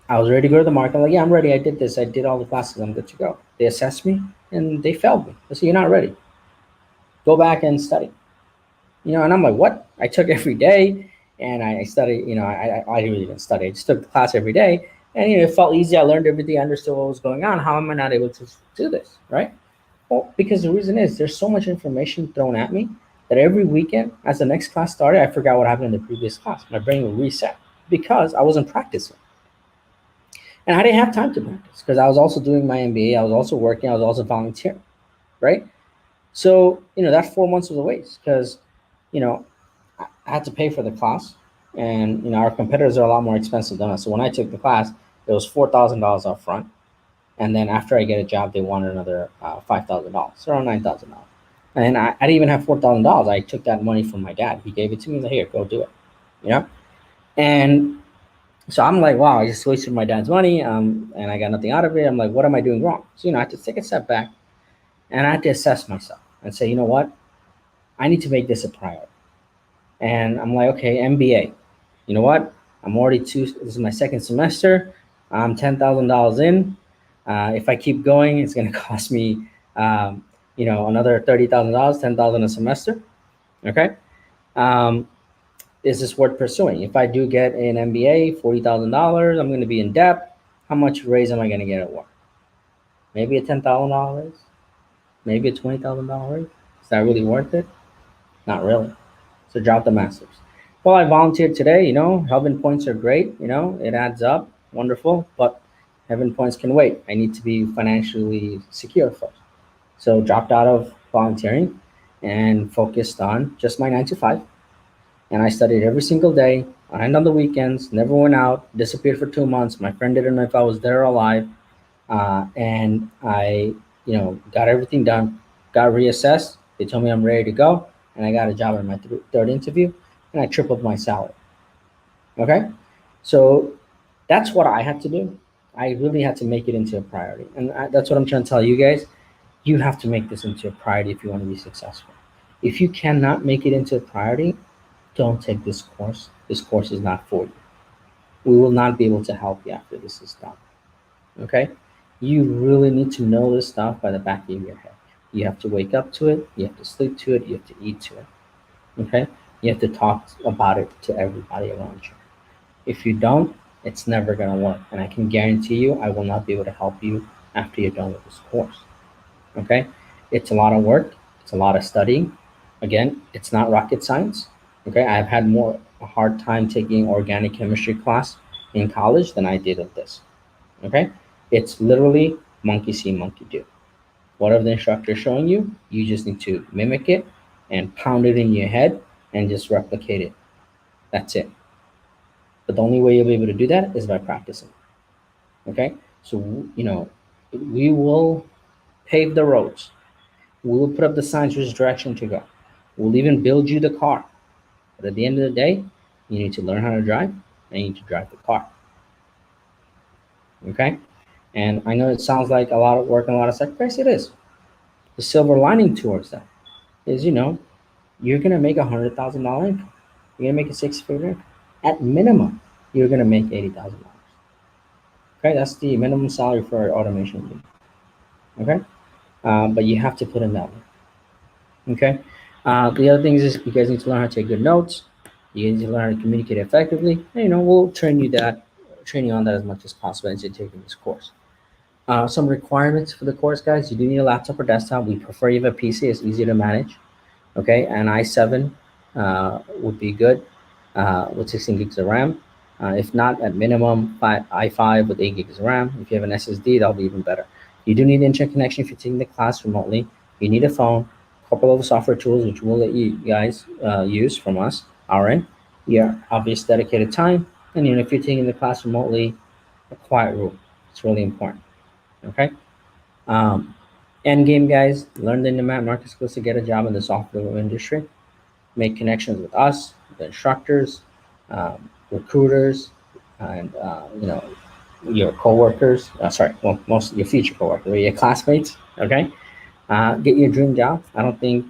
Speaker 2: I was ready to go to the market. I'm like, yeah, I'm ready. I did this. I did all the classes. I'm good to go. They assessed me and they failed me. They said, you're not ready. Go back and study. And I'm like, what? I took every day and I studied. I really didn't study. I just took the class every day. And, it felt easy. I learned everything. I understood what was going on. How am I not able to do this? Right? Well, because the reason is there's so much information thrown at me that every weekend, as the next class started, I forgot what happened in the previous class. My brain would reset because I wasn't practicing. And I didn't have time to practice because I was also doing my MBA. I was also working. I was also volunteering. right? So, that 4 months was a waste because, you know, I had to pay for the class, and our competitors are a lot more expensive than us. So when I took the class, it was $4,000 up front, and then after I get a job, they wanted another $5,000, so around $9,000. And I didn't even have $4,000. I took that money from my dad. He gave it to me. He's like, "Here, go do it," you know. And so I'm like, "Wow, I just wasted my dad's money, and I got nothing out of it." I'm like, "What am I doing wrong?" So I had to take a step back, and I had to assess myself and say, "You know what? I need to make this a priority." And I'm like, "Okay, MBA. You know what? I'm already two. This is my second semester. I'm $10,000 in. If I keep going, it's going to cost me, another $30,000, 10,000 a semester. Okay. Um, is this worth pursuing? If I do get an MBA, $40,000, I'm going to be in debt. How much raise am I going to get at work? Maybe a $10,000. Maybe a $20,000. Is that really worth it? Not really. So drop the masters. Well, I volunteered today. Heaven points are great. It adds up. Wonderful. But heaven points can wait. I need to be financially secure first. So dropped out of volunteering and focused on just my 9 to 5. And I studied every single day and on the weekends, never went out, disappeared for 2 months. My friend didn't know if I was there or alive. And I, got everything done, got reassessed. They told me I'm ready to go, and I got a job in my third interview, and I tripled my salary. Okay, so that's what I had to do. I really had to make it into a priority, and that's what I'm trying to tell you guys. You have to make this into a priority if you want to be successful. If you cannot make it into a priority, don't take this course. This course is not for you. We will not be able to help you after this is done. Okay? You really need to know this stuff by the back of your head. You have to wake up to it, you have to sleep to it, you have to eat to it. Okay? You have to talk about it to everybody around you. If you don't, it's never going to work. And I can guarantee you, I will not be able to help you after you're done with this course. Okay? It's a lot of work, it's a lot of studying. Again, it's not rocket science. Okay? I've had more a hard time taking organic chemistry class in college than I did of this. Okay? It's literally monkey see, monkey do. Whatever the instructor is showing you, you just need to mimic it and pound it in your head and just replicate it. That's it. But the only way you'll be able to do that is by practicing. Okay? So, we will pave the roads. We will put up the signs which direction to go. We'll even build you the car. But at the end of the day, you need to learn how to drive and you need to drive the car. Okay? And I know it sounds like a lot of work and a lot of sacrifice. It is. The silver lining towards that is, you're gonna make $100,000 income. You're gonna make a six-figure income. At minimum, you're gonna make $80,000. Okay, that's the minimum salary for automation engineer. Okay, but you have to put in that work. Okay, the other things is you guys need to learn how to take good notes. You need to learn how to communicate effectively. And, we'll train you on that as much as possible as you're taking this course. Some requirements for the course, guys. You do need a laptop or desktop. We prefer you have a PC. It's easier to manage. Okay, an i7 would be good with 16 gigs of RAM. If not, at minimum, i5 with 8 gigs of RAM. If you have an SSD, that'll be even better. You do need internet connection if you're taking the class remotely. You need a phone, a couple of software tools which we'll let you guys use from us, our end. Your obvious dedicated time, and if you're taking the class remotely, a quiet room. It's really important. Okay. Um, End game, guys. Learn the market skills to get a job in the software industry. Make connections with us, the instructors, recruiters, and your coworkers. Sorry, well, most of your future coworkers, or your classmates. Okay, get your dream job. I don't think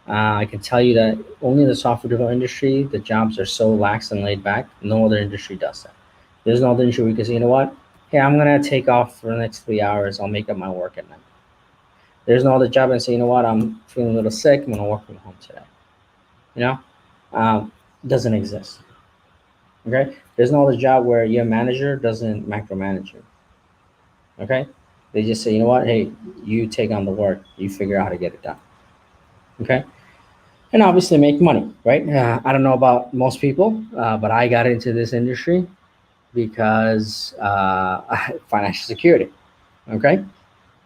Speaker 2: I can tell you that only in the software development industry the jobs are so lax and laid back. No other industry does that. There's no other industry where you can say, you know what? Hey, I'm gonna take off for the next 3 hours. I'll make up my work at night. There's no other job and say, you know what? I'm feeling a little sick. I'm gonna work from home today. You know, doesn't exist. Okay, there's no other job where your manager doesn't micromanage you. Okay, they just say, you know what? Hey, you take on the work. You figure out how to get it done. Okay, and obviously make money, right? I don't know about most people, but I got into this industry because financial security. Okay,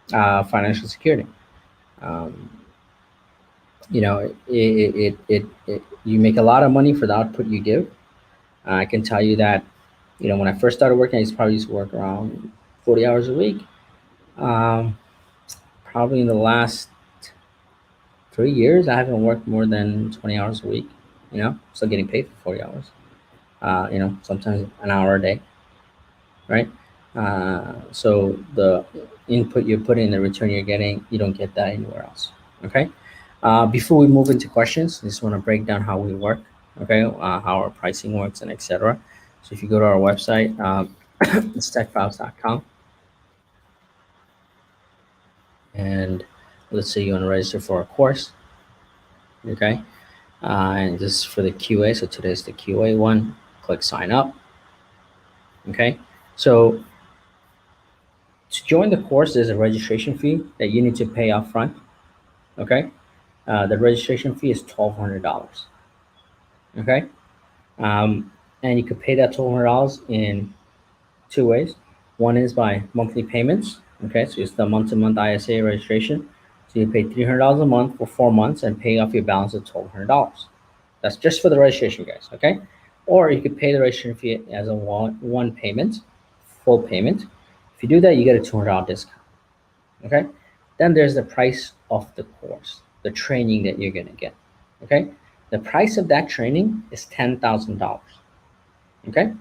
Speaker 2: financial security. Um, you make a lot of money for the output you give. I can tell you that, when I first started working, probably used to work around 40 hours a week. Um, Probably in the last 3 years, I haven't worked more than 20 hours a week. Still getting paid for 40 hours. Sometimes an hour a day, right? So the input you put in, the return you're getting, you don't get that anywhere else. Okay. Before we move into questions, I just want to break down how we work. Okay, how our pricing works and etc. So if you go to our website, it's techfiles.com, and let's say you want to register for a course. Okay, and this is for the QA. So today's the QA one. Click sign up. Okay, so to join the course, there's a registration fee that you need to pay up front. Okay, the registration fee is $1,200. Okay, and you could pay that $1,200 in two ways. One is by monthly payments. Okay, so it's the month-to-month ISA registration. So you pay $300 a month for 4 months and pay off your balance of $1,200. That's just for the registration, guys. Okay, or you could pay the registration fee as a one payment, full payment. If you do that, you get a $200 discount. Okay, then there's the price of the course, the training that you're gonna get. Okay, the price of that training is $10,000. Okay,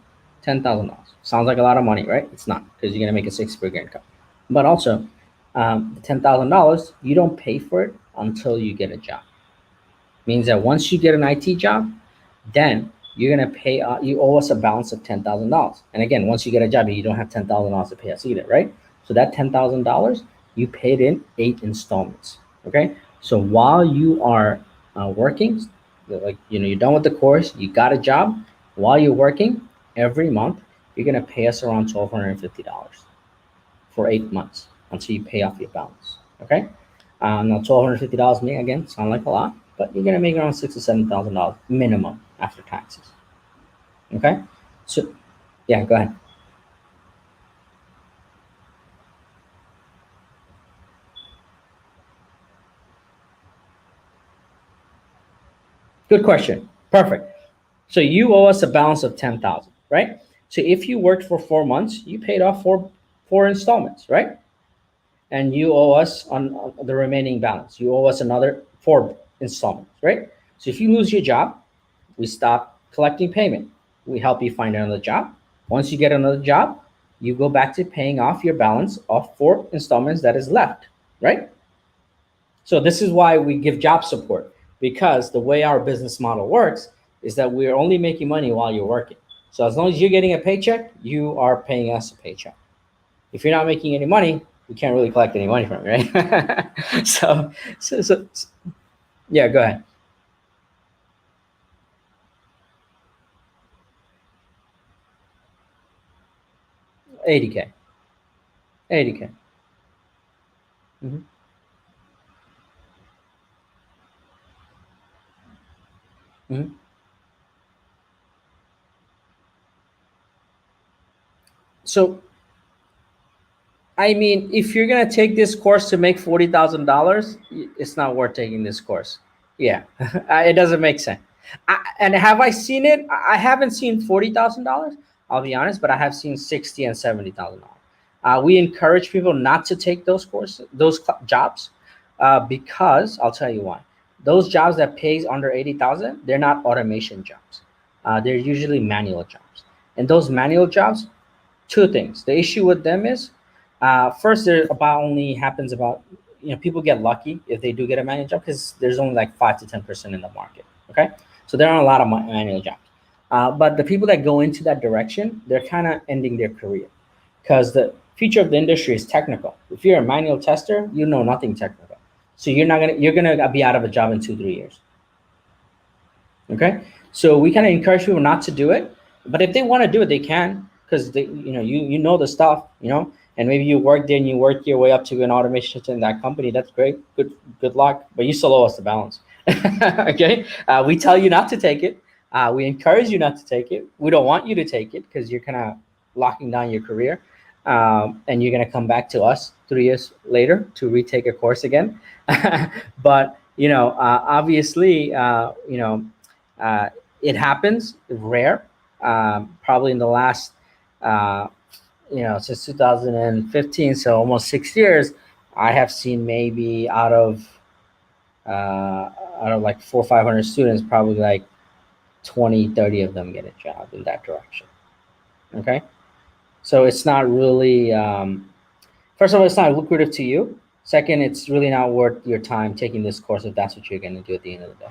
Speaker 2: $10,000 sounds like a lot of money, right? It's not, because you're gonna make a six-figure income. But also, the $10,000, you don't pay for it until you get a job. Means that once you get an IT job, then you're gonna pay. You owe us a balance of $10,000. And again, once you get a job, you don't have $10,000 to pay us either, right? So that $10,000 you paid in 8 installments. Okay. So while you are working, like you're done with the course, you got a job. While you're working, every month you're gonna pay us around $1,250 for 8 months until you pay off your balance. Okay. Now $1,250 may again sound like a lot, but you're gonna make around $6,000 to $7,000 minimum after taxes. Okay. So yeah, go ahead. Good question. Perfect. So you owe us a balance of 10,000, right? So if you worked for 4 months, you paid off four installments, right? And you owe us on the remaining balance. You owe us another four installments, right? So if you lose your job, we stop collecting payment. We help you find another job. Once you get another job, you go back to paying off your balance of four installments that is left, right? So this is why we give job support, because the way our business model works is that we're only making money while you're working. So as long as you're getting a paycheck, you are paying us a paycheck. If you're not making any money, we can't really collect any money from you, right? so yeah, go ahead. 80K. 80K. Mm-hmm. Mm-hmm. So I mean, if you're gonna take this course to make $40,000, it's not worth taking this course. Yeah, it doesn't make sense. And have I seen it? I haven't seen $40,000. I'll be honest, but I have seen 60 and $70,000. We encourage people not to take those courses, jobs, because I'll tell you why. Those jobs that pays under 80,000, they're not automation jobs. They're usually manual jobs, and those manual jobs, two things. The issue with them is, first, there about only happens about, people get lucky if they do get a manual job, because there's only like 5 to 10% in the market. Okay, so there are a lot of manual jobs, but the people that go into that direction, they're kind of ending their career, because the future of the industry is technical. If you're a manual tester, you know nothing technical, so you're gonna be out of a job in 2 3 years. Okay, so we kind of encourage people not to do it, but if they want to do it, they can, because you know the stuff, and maybe you work there and you work your way up to an automation in that company. That's great. Good luck, but you still owe us the balance. Okay, we tell you not to take it. We encourage you not to take it. We don't want you to take it because you're kind of locking down your career. And you're going to come back to us 3 years later to retake a course again. But obviously, uh, it happens rare. Probably in the last, uh, since 2015, so almost 6 years, I have seen maybe out of like 400 or 500 students, probably like 20, 30 of them get a job in that direction. Okay. So it's not really, first of all, it's not lucrative to you. Second, it's really not worth your time taking this course if that's what you're going to do at the end of the day.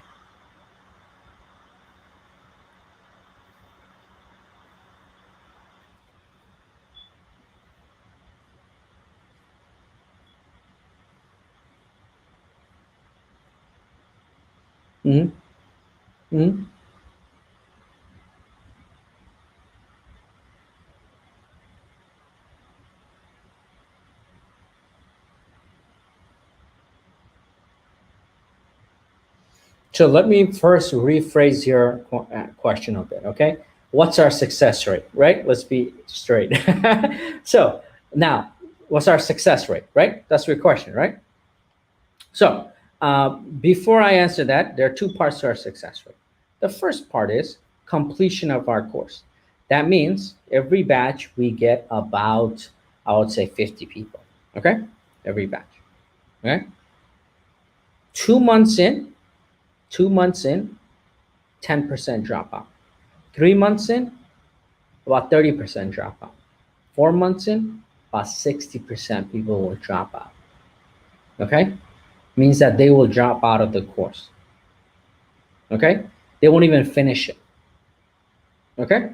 Speaker 2: Mm-hmm. Mm-hmm. So let me first rephrase your question a bit, okay? What's our success rate, right? Let's be straight. So now, what's our success rate, right? That's your question, right? So before I answer that, there are two parts to our success rate. The first part is completion of our course. That means every batch we get about, I would say, 50 people, okay? Every batch, okay? 2 months in, 2 months in, 10% dropout. 3 months in, about 30% dropout. 4 months in, about 60% people will drop out. Okay? Means that they will drop out of the course. Okay? They won't even finish it. Okay?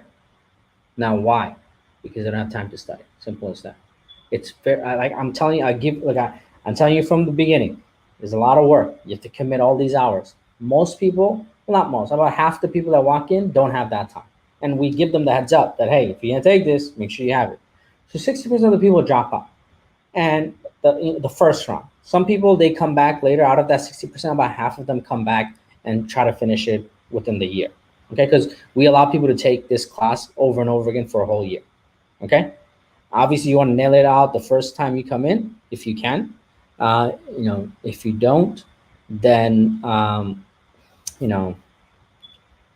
Speaker 2: Now why? Because they don't have time to study. Simple as that. It's fair. Like I'm telling you, I'm telling you from the beginning. There's a lot of work. You have to commit all these hours. Most people, well, not most, about half the people that walk in don't have that time, and we give them the heads up that hey, if you're gonna take this, make sure you have it. So 60% of the people drop out, and the first round. Some people they come back later. Out of that 60%, about half of them come back and try to finish it within the year. Okay, because we allow people to take this class over and over again for a whole year. Okay, obviously you want to nail it out the first time you come in if you can. If you don't, then you know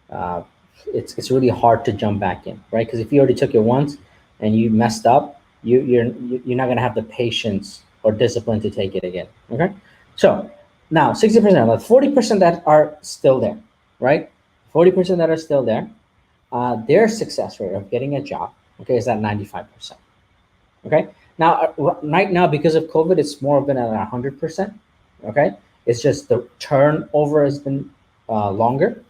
Speaker 2: uh, it's really hard to jump back in, right? Because if you already took it once and you messed up, you're not gonna have the patience or discipline to take it again. Okay, so now 60%, like 40% that are still there, right? 40% that are still there, their success rate of getting a job, okay, is at 95%. Okay. Now, right now, because of COVID, it's more been at 100%. Okay. It's just the turnover has been longer.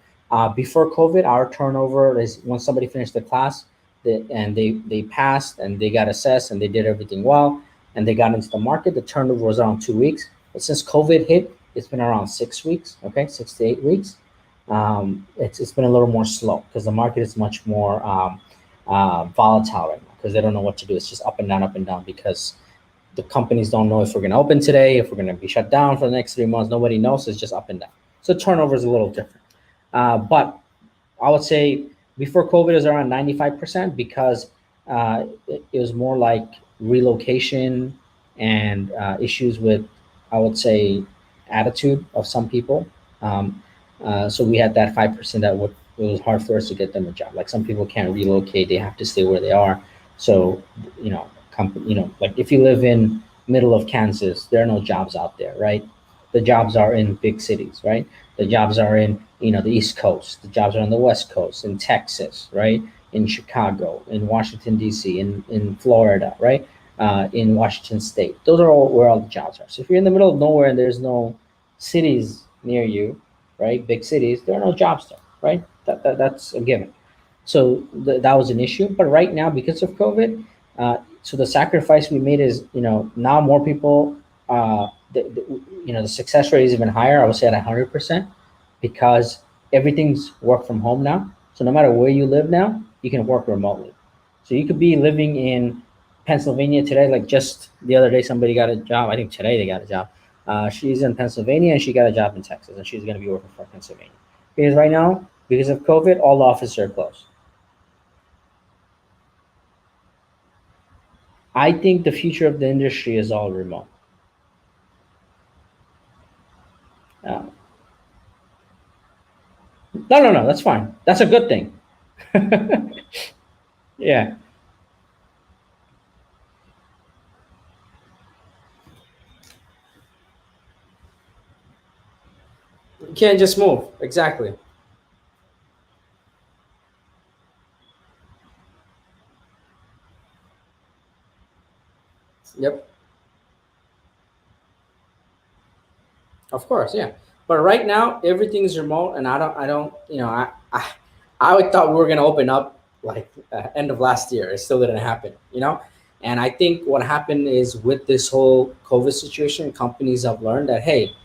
Speaker 2: Before COVID, our turnover is once somebody finished the class and they passed and they got assessed and they did everything well and they got into the market, the turnover was around 2 weeks. But since COVID hit, it's been around 6 weeks. Okay. 6 to 8 weeks. It's been a little more slow because the market is much more volatile right now because they don't know what to do. It's just up and down because the companies don't know if we're going to open today, if we're going to be shut down for the next 3 months. Nobody knows. It's just up and down. So turnover is a little different. But I would say before COVID it was around 95% because it was more like relocation and issues with, I would say, attitude of some people. So we had that 5% that would, it was hard for us to get them a job. Like some people can't relocate; they have to stay where they are. So like if you live in middle of Kansas, there are no jobs out there, right? The jobs are in big cities, right? The jobs are in the East Coast. The jobs are on the West Coast, in Texas, right? In Chicago, in Washington D.C., in Florida, right? In Washington State. Those are all where all the jobs are. So if you're in the middle of nowhere and there's no cities near you, right? Big cities, there are no jobs there, right? That's a given. So that was an issue. But right now, because of COVID, so the sacrifice we made is, now more people, the success rate is even higher. I would say at 100% because everything's work from home now. So no matter where you live now, you can work remotely. So you could be living in Pennsylvania today. Like just the other day, somebody got a job. I think today they got a job. She's in Pennsylvania and she got a job in Texas, and she's going to be working for Pennsylvania. Because right now, because of COVID, all the offices are closed. I think the future of the industry is all remote. Uh, no, no, no, that's fine. That's a good thing. Yeah, you can't just move. Exactly. Yep. Of course, yeah. But right now, everything's remote, and I don't, I thought we were gonna open up like end of last year. It still didn't happen, And I think what happened is with this whole COVID situation, companies have learned that hey,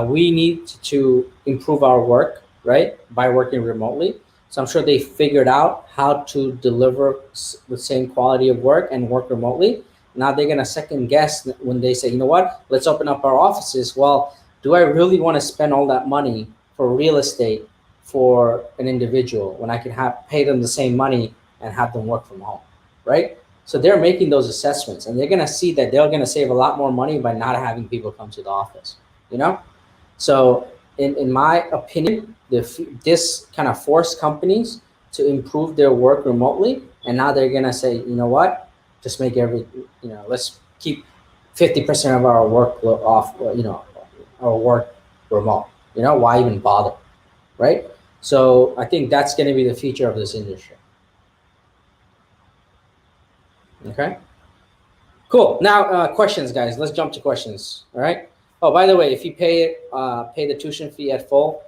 Speaker 2: we need to improve our work, right, by working remotely. So I'm sure they figured out how to deliver the same quality of work and work remotely. Now they're gonna second guess when they say, you know what, let's open up our offices. Well, do I really want to spend all that money for real estate for an individual when I can have pay them the same money and have them work from home, right? So they're making those assessments, and they're gonna see that they're gonna save a lot more money by not having people come to the office, you know. So, in my opinion, this kind of forced companies to improve their work remotely, and now they're gonna say, you know what, just make let's keep 50% of our work off, our work remote. Why even bother, right? So I think that's gonna be the future of this industry. Okay. Cool. Now, questions, guys. Let's jump to questions. All right. Oh, by the way, if you pay the tuition fee at full,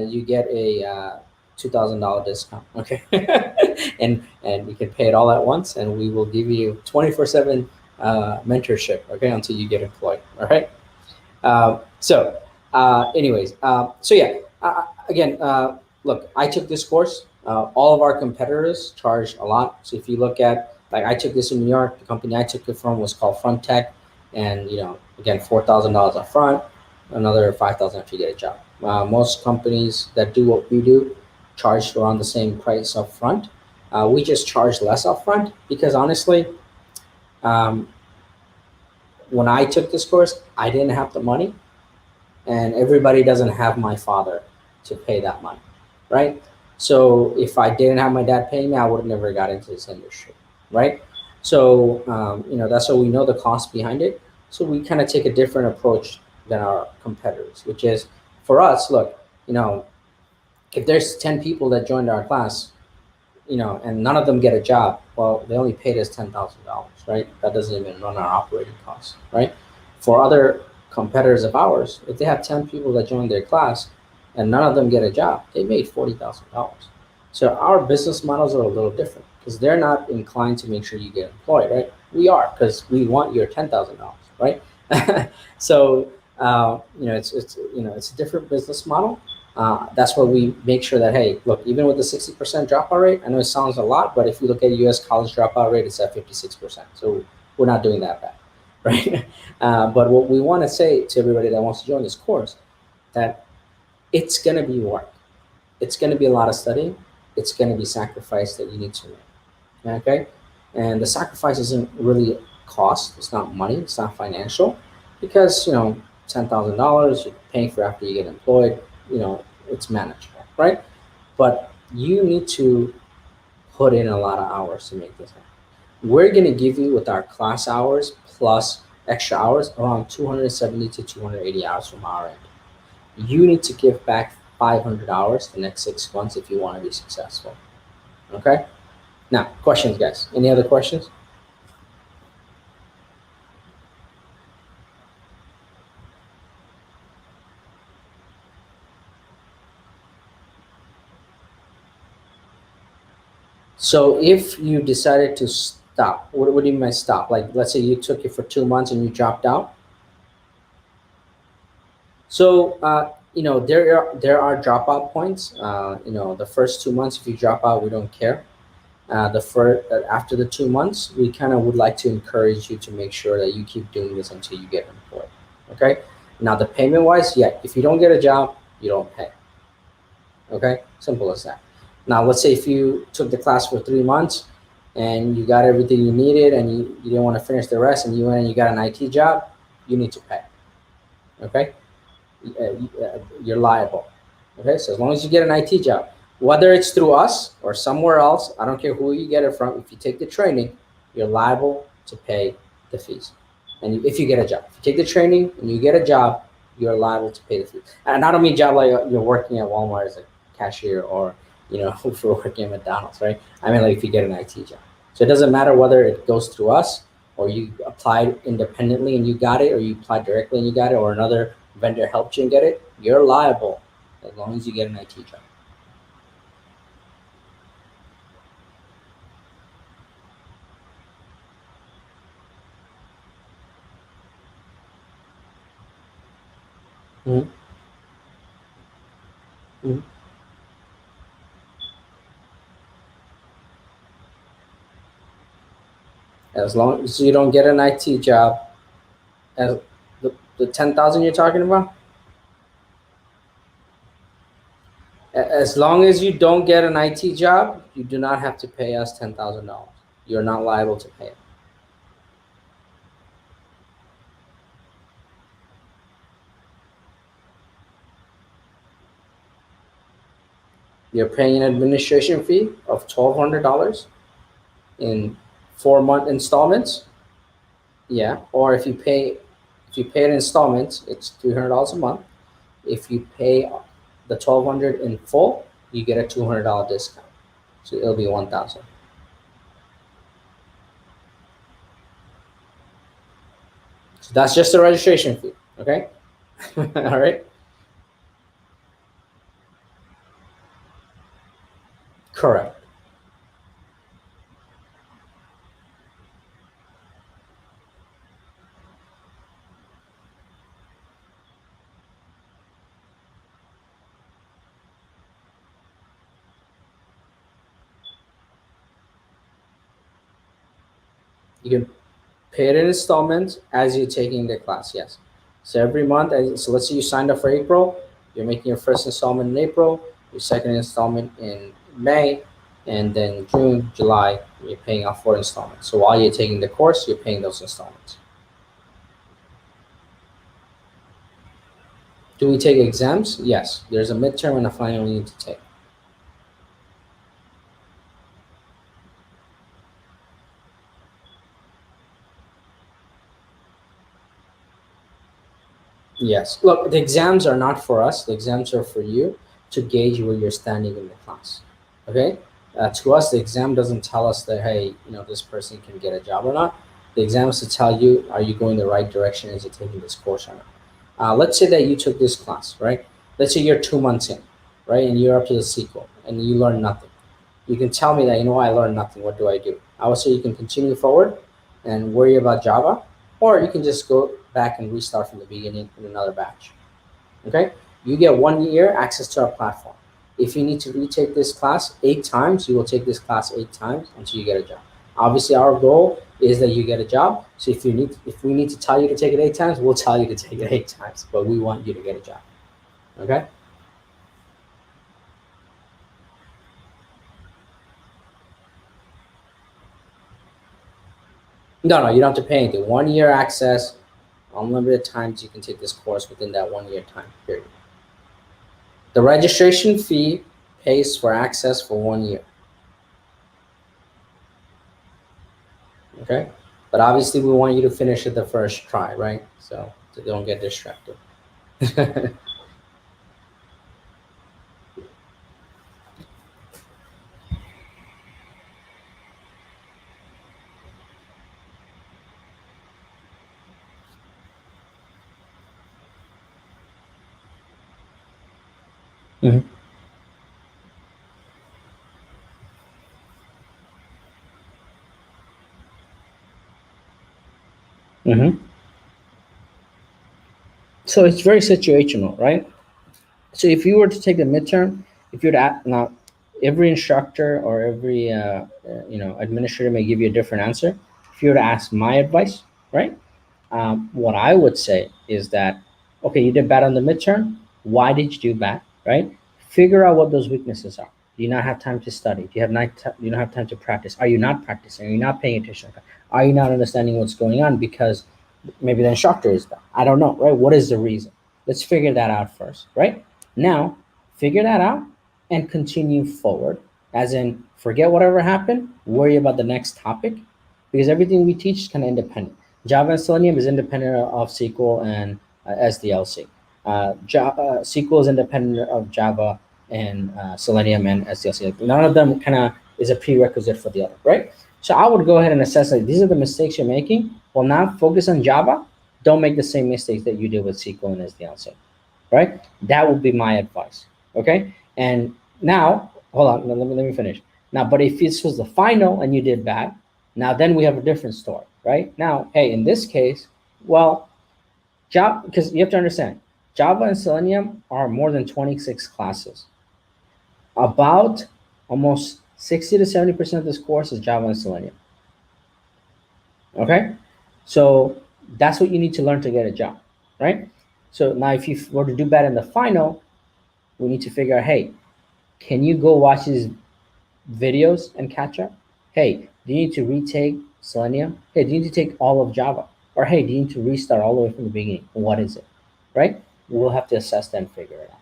Speaker 2: you get a $2,000 discount. Okay, and you can pay it all at once, and we will give you 24/7 mentorship. Okay, until you get employed. All right. Anyways, so yeah. Again, look, I took this course. All of our competitors charge a lot. So if you look at like I took this in New York, the company I took it from was called Front Tech, and again, $4,000 up front, another 5,000 if you get a job. Most companies that do what we do charge around the same price up front. We just charge less up front because honestly, um, when I took this course, I didn't have the money, and everybody doesn't have my father to pay that money, right? So if I didn't have my dad paying me, I would have never got into this industry, right? So that's why we know the cost behind it. So we kind of take a different approach than our competitors, which is for us. Look, if there's 10 people that joined our class, and none of them get a job, well, they only paid us $10,000, right? That doesn't even run our operating costs, right? For other competitors of ours, if they have 10 people that join their class and none of them get a job, they made $40,000. So our business models are a little different because they're not inclined to make sure you get employed, right? We are because we want your $10,000, right? So it's a different business model. That's where we make sure that hey, look, even with the 60% dropout rate, I know it sounds a lot, but if you look at U.S. college dropout rate, it's at 56%. So we're not doing that bad, right? But what we want to say to everybody that wants to join this course, that it's going to be work. It's going to be a lot of studying. It's going to be sacrifice that you need to make. Okay, and the sacrifice isn't really cost. It's not money. It's not financial, because $10,000 you're paying for after you get employed. It's manageable, right? But you need to put in a lot of hours to make this happen. We're going to give you with our class hours plus extra hours around 270 to 280 hours from our end. You need to give back 500 hours the next 6 months if you want to be successful. Okay. Now, questions, guys. Any other questions? So if you decided to stop, what do you mean by stop? Like, let's say you took it for 2 months and you dropped out. So there are dropout points. The first 2 months, if you drop out, we don't care. The first After the 2 months, we kind of would like to encourage you to make sure that you keep doing this until you get employed. Okay. Now the payment wise, yeah, if you don't get a job, you don't pay. Okay, simple as that. Now let's say if you took the class for 3 months and you got everything you needed, and you didn't want to finish the rest, and you went and you got an IT job, you need to pay. Okay, you're liable. Okay, so as long as you get an IT job, whether it's through us or somewhere else, I don't care who you get it from. If you take the training, you're liable to pay the fees. And if you get a job, if you take the training and you get a job, you're liable to pay the fees. And I don't mean job like you're working at Walmart as a cashier or for working at McDonald's, right? I mean like if you get an IT job. So it doesn't matter whether it goes through us or you applied independently and you got it, or you applied directly and you got it, or another vendor helped you and get it. You're liable as long as you get an IT job. Mhm. Mhm. As long as you don't get an IT job, as the 10,000 you're talking about, as long as you don't get an IT job, you do not have to pay us $10,000. You're not liable to pay it. You're paying an administration fee of $1,200 in 4-month installments. Yeah, or if you pay it in installments, it's $300 a month. If you pay the 1,200 in full, you get a $200 discount. So it'll be 1,000. So that's just the registration fee. Okay. All right. Correct. You can pay it in installments as you're taking the class. Yes. So every month, so let's say you signed up for April, you're making your first installment in April, your second installment in May, and then June, July, you're paying off 4 installments. So while you're taking the course, you're paying those installments. Do we take exams? Yes. There's a midterm and a final we need to take. Yes. Look, the exams are not for us. The exams are for you to gauge where you're standing in the class. Okay. To us, the exam doesn't tell us that hey, this person can get a job or not. The exam is to tell you are you going the right direction as you're taking this course or not. Let's say that you took this class, right? Let's say you're 2 months in, right, and you're up to the sequel and you learn nothing. You can tell me that I learned nothing. What do I do? I would say you can continue forward and worry about Java, or you can just go back and restart from the beginning in another batch. Okay, you get 1 year access to our platform. If you need to retake this class 8 times, you will take this class 8 times until you get a job. Obviously, our goal is that you get a job. So if we need to tell you to take it 8 times, we'll tell you to take it 8 times. But we want you to get a job. Okay. No, no, you don't have to pay anything. 1 year access, unlimited times you can take this course within that 1 year time period. The registration fee pays for access for 1 year. Okay, but obviously we want you to finish it the first try, right? So don't get distracted. Hmm. Hmm. So it's very situational, right? So if you were to take the midterm, if you'd now, every instructor or every administrator may give you a different answer. If you were to ask my advice, right? What I would say is that okay, you did bad on the midterm. Why did you do bad? Right? Figure out what those weaknesses are. Do you not have time to study? Do you have not? Do you not have time to practice? Are you not practicing? Are you not paying attention? Are you not understanding what's going on because maybe the instructor is bad? I don't know, right? What is the reason? Let's figure that out first, right? Now, figure that out and continue forward. As in, forget whatever happened, worry about the next topic, because everything we teach is kind of independent. Java and Selenium is independent of SQL and SDLC. SQL is independent of Java and Selenium and SDLC. None of them kind of is a prerequisite for the other, right? So I would go ahead and assess like these are the mistakes you're making. Well, now focus on Java. Don't make the same mistakes that you did with SQL and SDLC, right? That would be my advice. Okay. And now, hold on, let me finish. Now, but if this was the final and you did bad, now then we have a different story, right? Now, hey, in this case, well, Java, because you have to understand, Java and Selenium are more than 26 classes. About almost 60 to 70% of this course is Java and Selenium. Okay? So that's what you need to learn to get a job, right? So now if you were to do bad in the final, we need to figure out, hey, can you go watch these videos and catch up? Hey, do you need to retake Selenium? Hey, do you need to take all of Java? Or hey, do you need to restart all the way from the beginning? What is it? Right? We'll have to assess that and figure it out.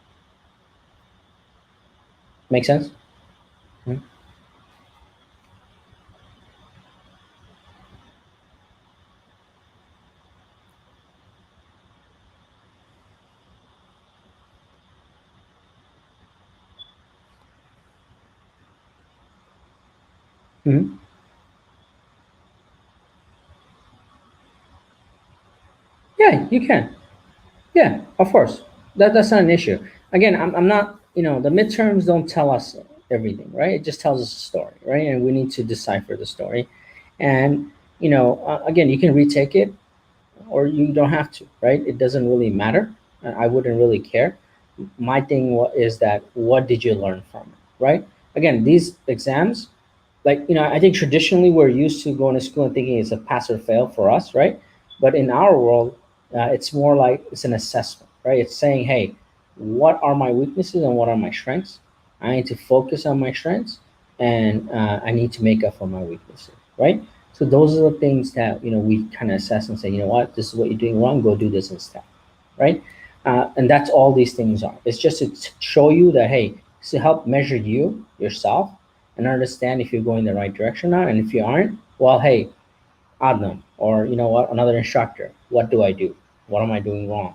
Speaker 2: Make sense? Mm-hmm. Mm-hmm. Yeah, you can. Yeah, of course. That's not an issue. Again, I'm not, the midterms don't tell us everything, right? It just tells us a story, right? And we need to decipher the story. And, again, you can retake it or you don't have to, right? It doesn't really matter. I wouldn't really care. My thing is that what did you learn from it, right? Again, these exams, like I think traditionally we're used to going to school and thinking it's a pass or fail for us, right? But in our world, it's more like it's an assessment, right? It's saying, hey, what are my weaknesses and what are my strengths? I need to focus on my strengths, and I need to make up for my weaknesses, right? So those are the things that we kind of assess and say, you know what, this is what you're doing wrong, go do this instead, right? And that's all these things are. It's just to show you that, hey, it's to help measure you yourself and understand if you're going the right direction or not. And if you aren't, well, hey, Adnan, or you know what, another instructor, what do I do? What am I doing wrong?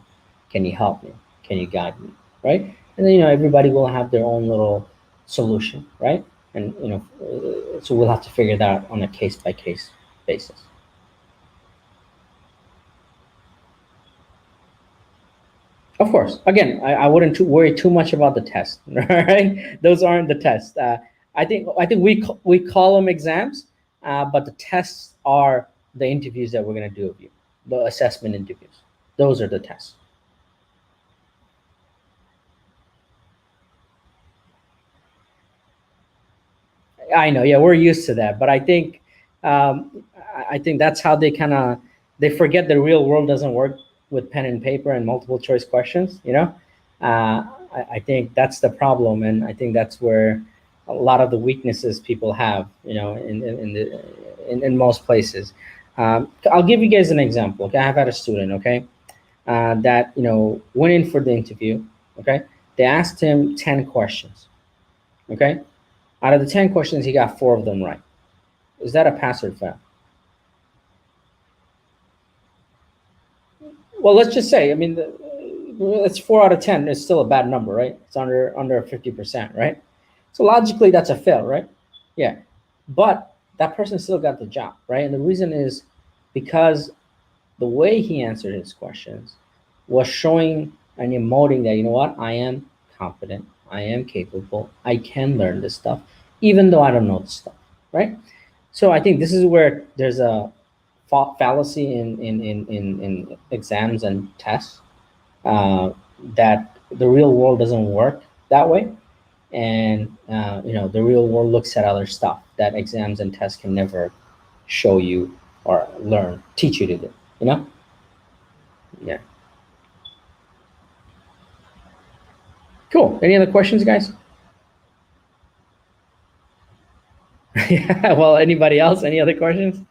Speaker 2: Can you help me? Can you guide me? Right? And then everybody will have their own little solution, right? And so we'll have to figure that out on a case by case basis. Of course. Again, I wouldn't worry too much about the test, right? Those aren't the tests. I think we call them exams, but the tests are the interviews that we're going to do of you, the assessment interviews. Those are the tests. I know, yeah, we're used to that, but I think that's how they forget the real world doesn't work with pen and paper and multiple choice questions. I think that's the problem, and I think that's where a lot of the weaknesses people have. In most places. I'll give you guys an example. Okay, I've had a student. Okay, that went in for the interview. Okay, they asked him 10 questions. Okay, out of the 10 questions, he got 4 of them right. Is that a pass or fail? Well, let's just say, I mean, it's 4 out of 10. It's still a bad number, right? It's under 50%, right? So logically, that's a fail, right? Yeah, but that person still got the job, right? And the reason is because the way he answered his questions was showing and emoting that what, I am confident, I am capable, I can learn this stuff, even though I don't know the stuff, right? So I think this is where there's a fallacy in exams and tests, uh, that the real world doesn't work that way, and the real world looks at other stuff that exams and tests can never show you or teach you to do. You know? Yeah. Cool. Any other questions, guys? Yeah. Well, anybody else? Any other questions?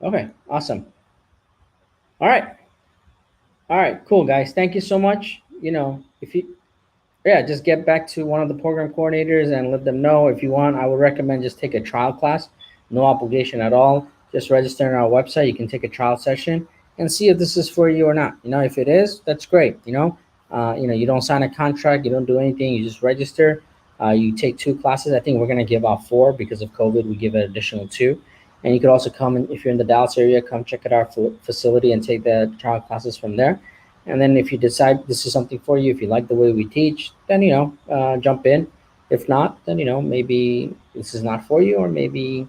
Speaker 2: Okay. Awesome. All right. All right. Cool, guys. Thank you so much. If you yeah, just get back to one of the program coordinators and let them know. If you want, I would recommend just take a trial class, no obligation at all. Just register on our website. You can take a trial session and see if this is for you or not. If it is, that's great. You don't sign a contract, you don't do anything. You just register. You take two classes. I think we're gonna give out four because of COVID. We give an additional two, and you could also come if you're in the Dallas area, come check out our facility and take the trial classes from there. And then if you decide this is something for you, if you like the way we teach, then jump in. If not, then maybe this is not for you, or maybe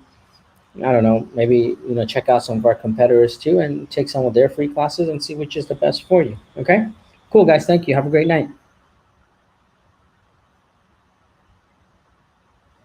Speaker 2: I don't know, maybe check out some of our competitors too and take some of their free classes and see which is the best for you. Okay, cool guys, thank you. Have a great night.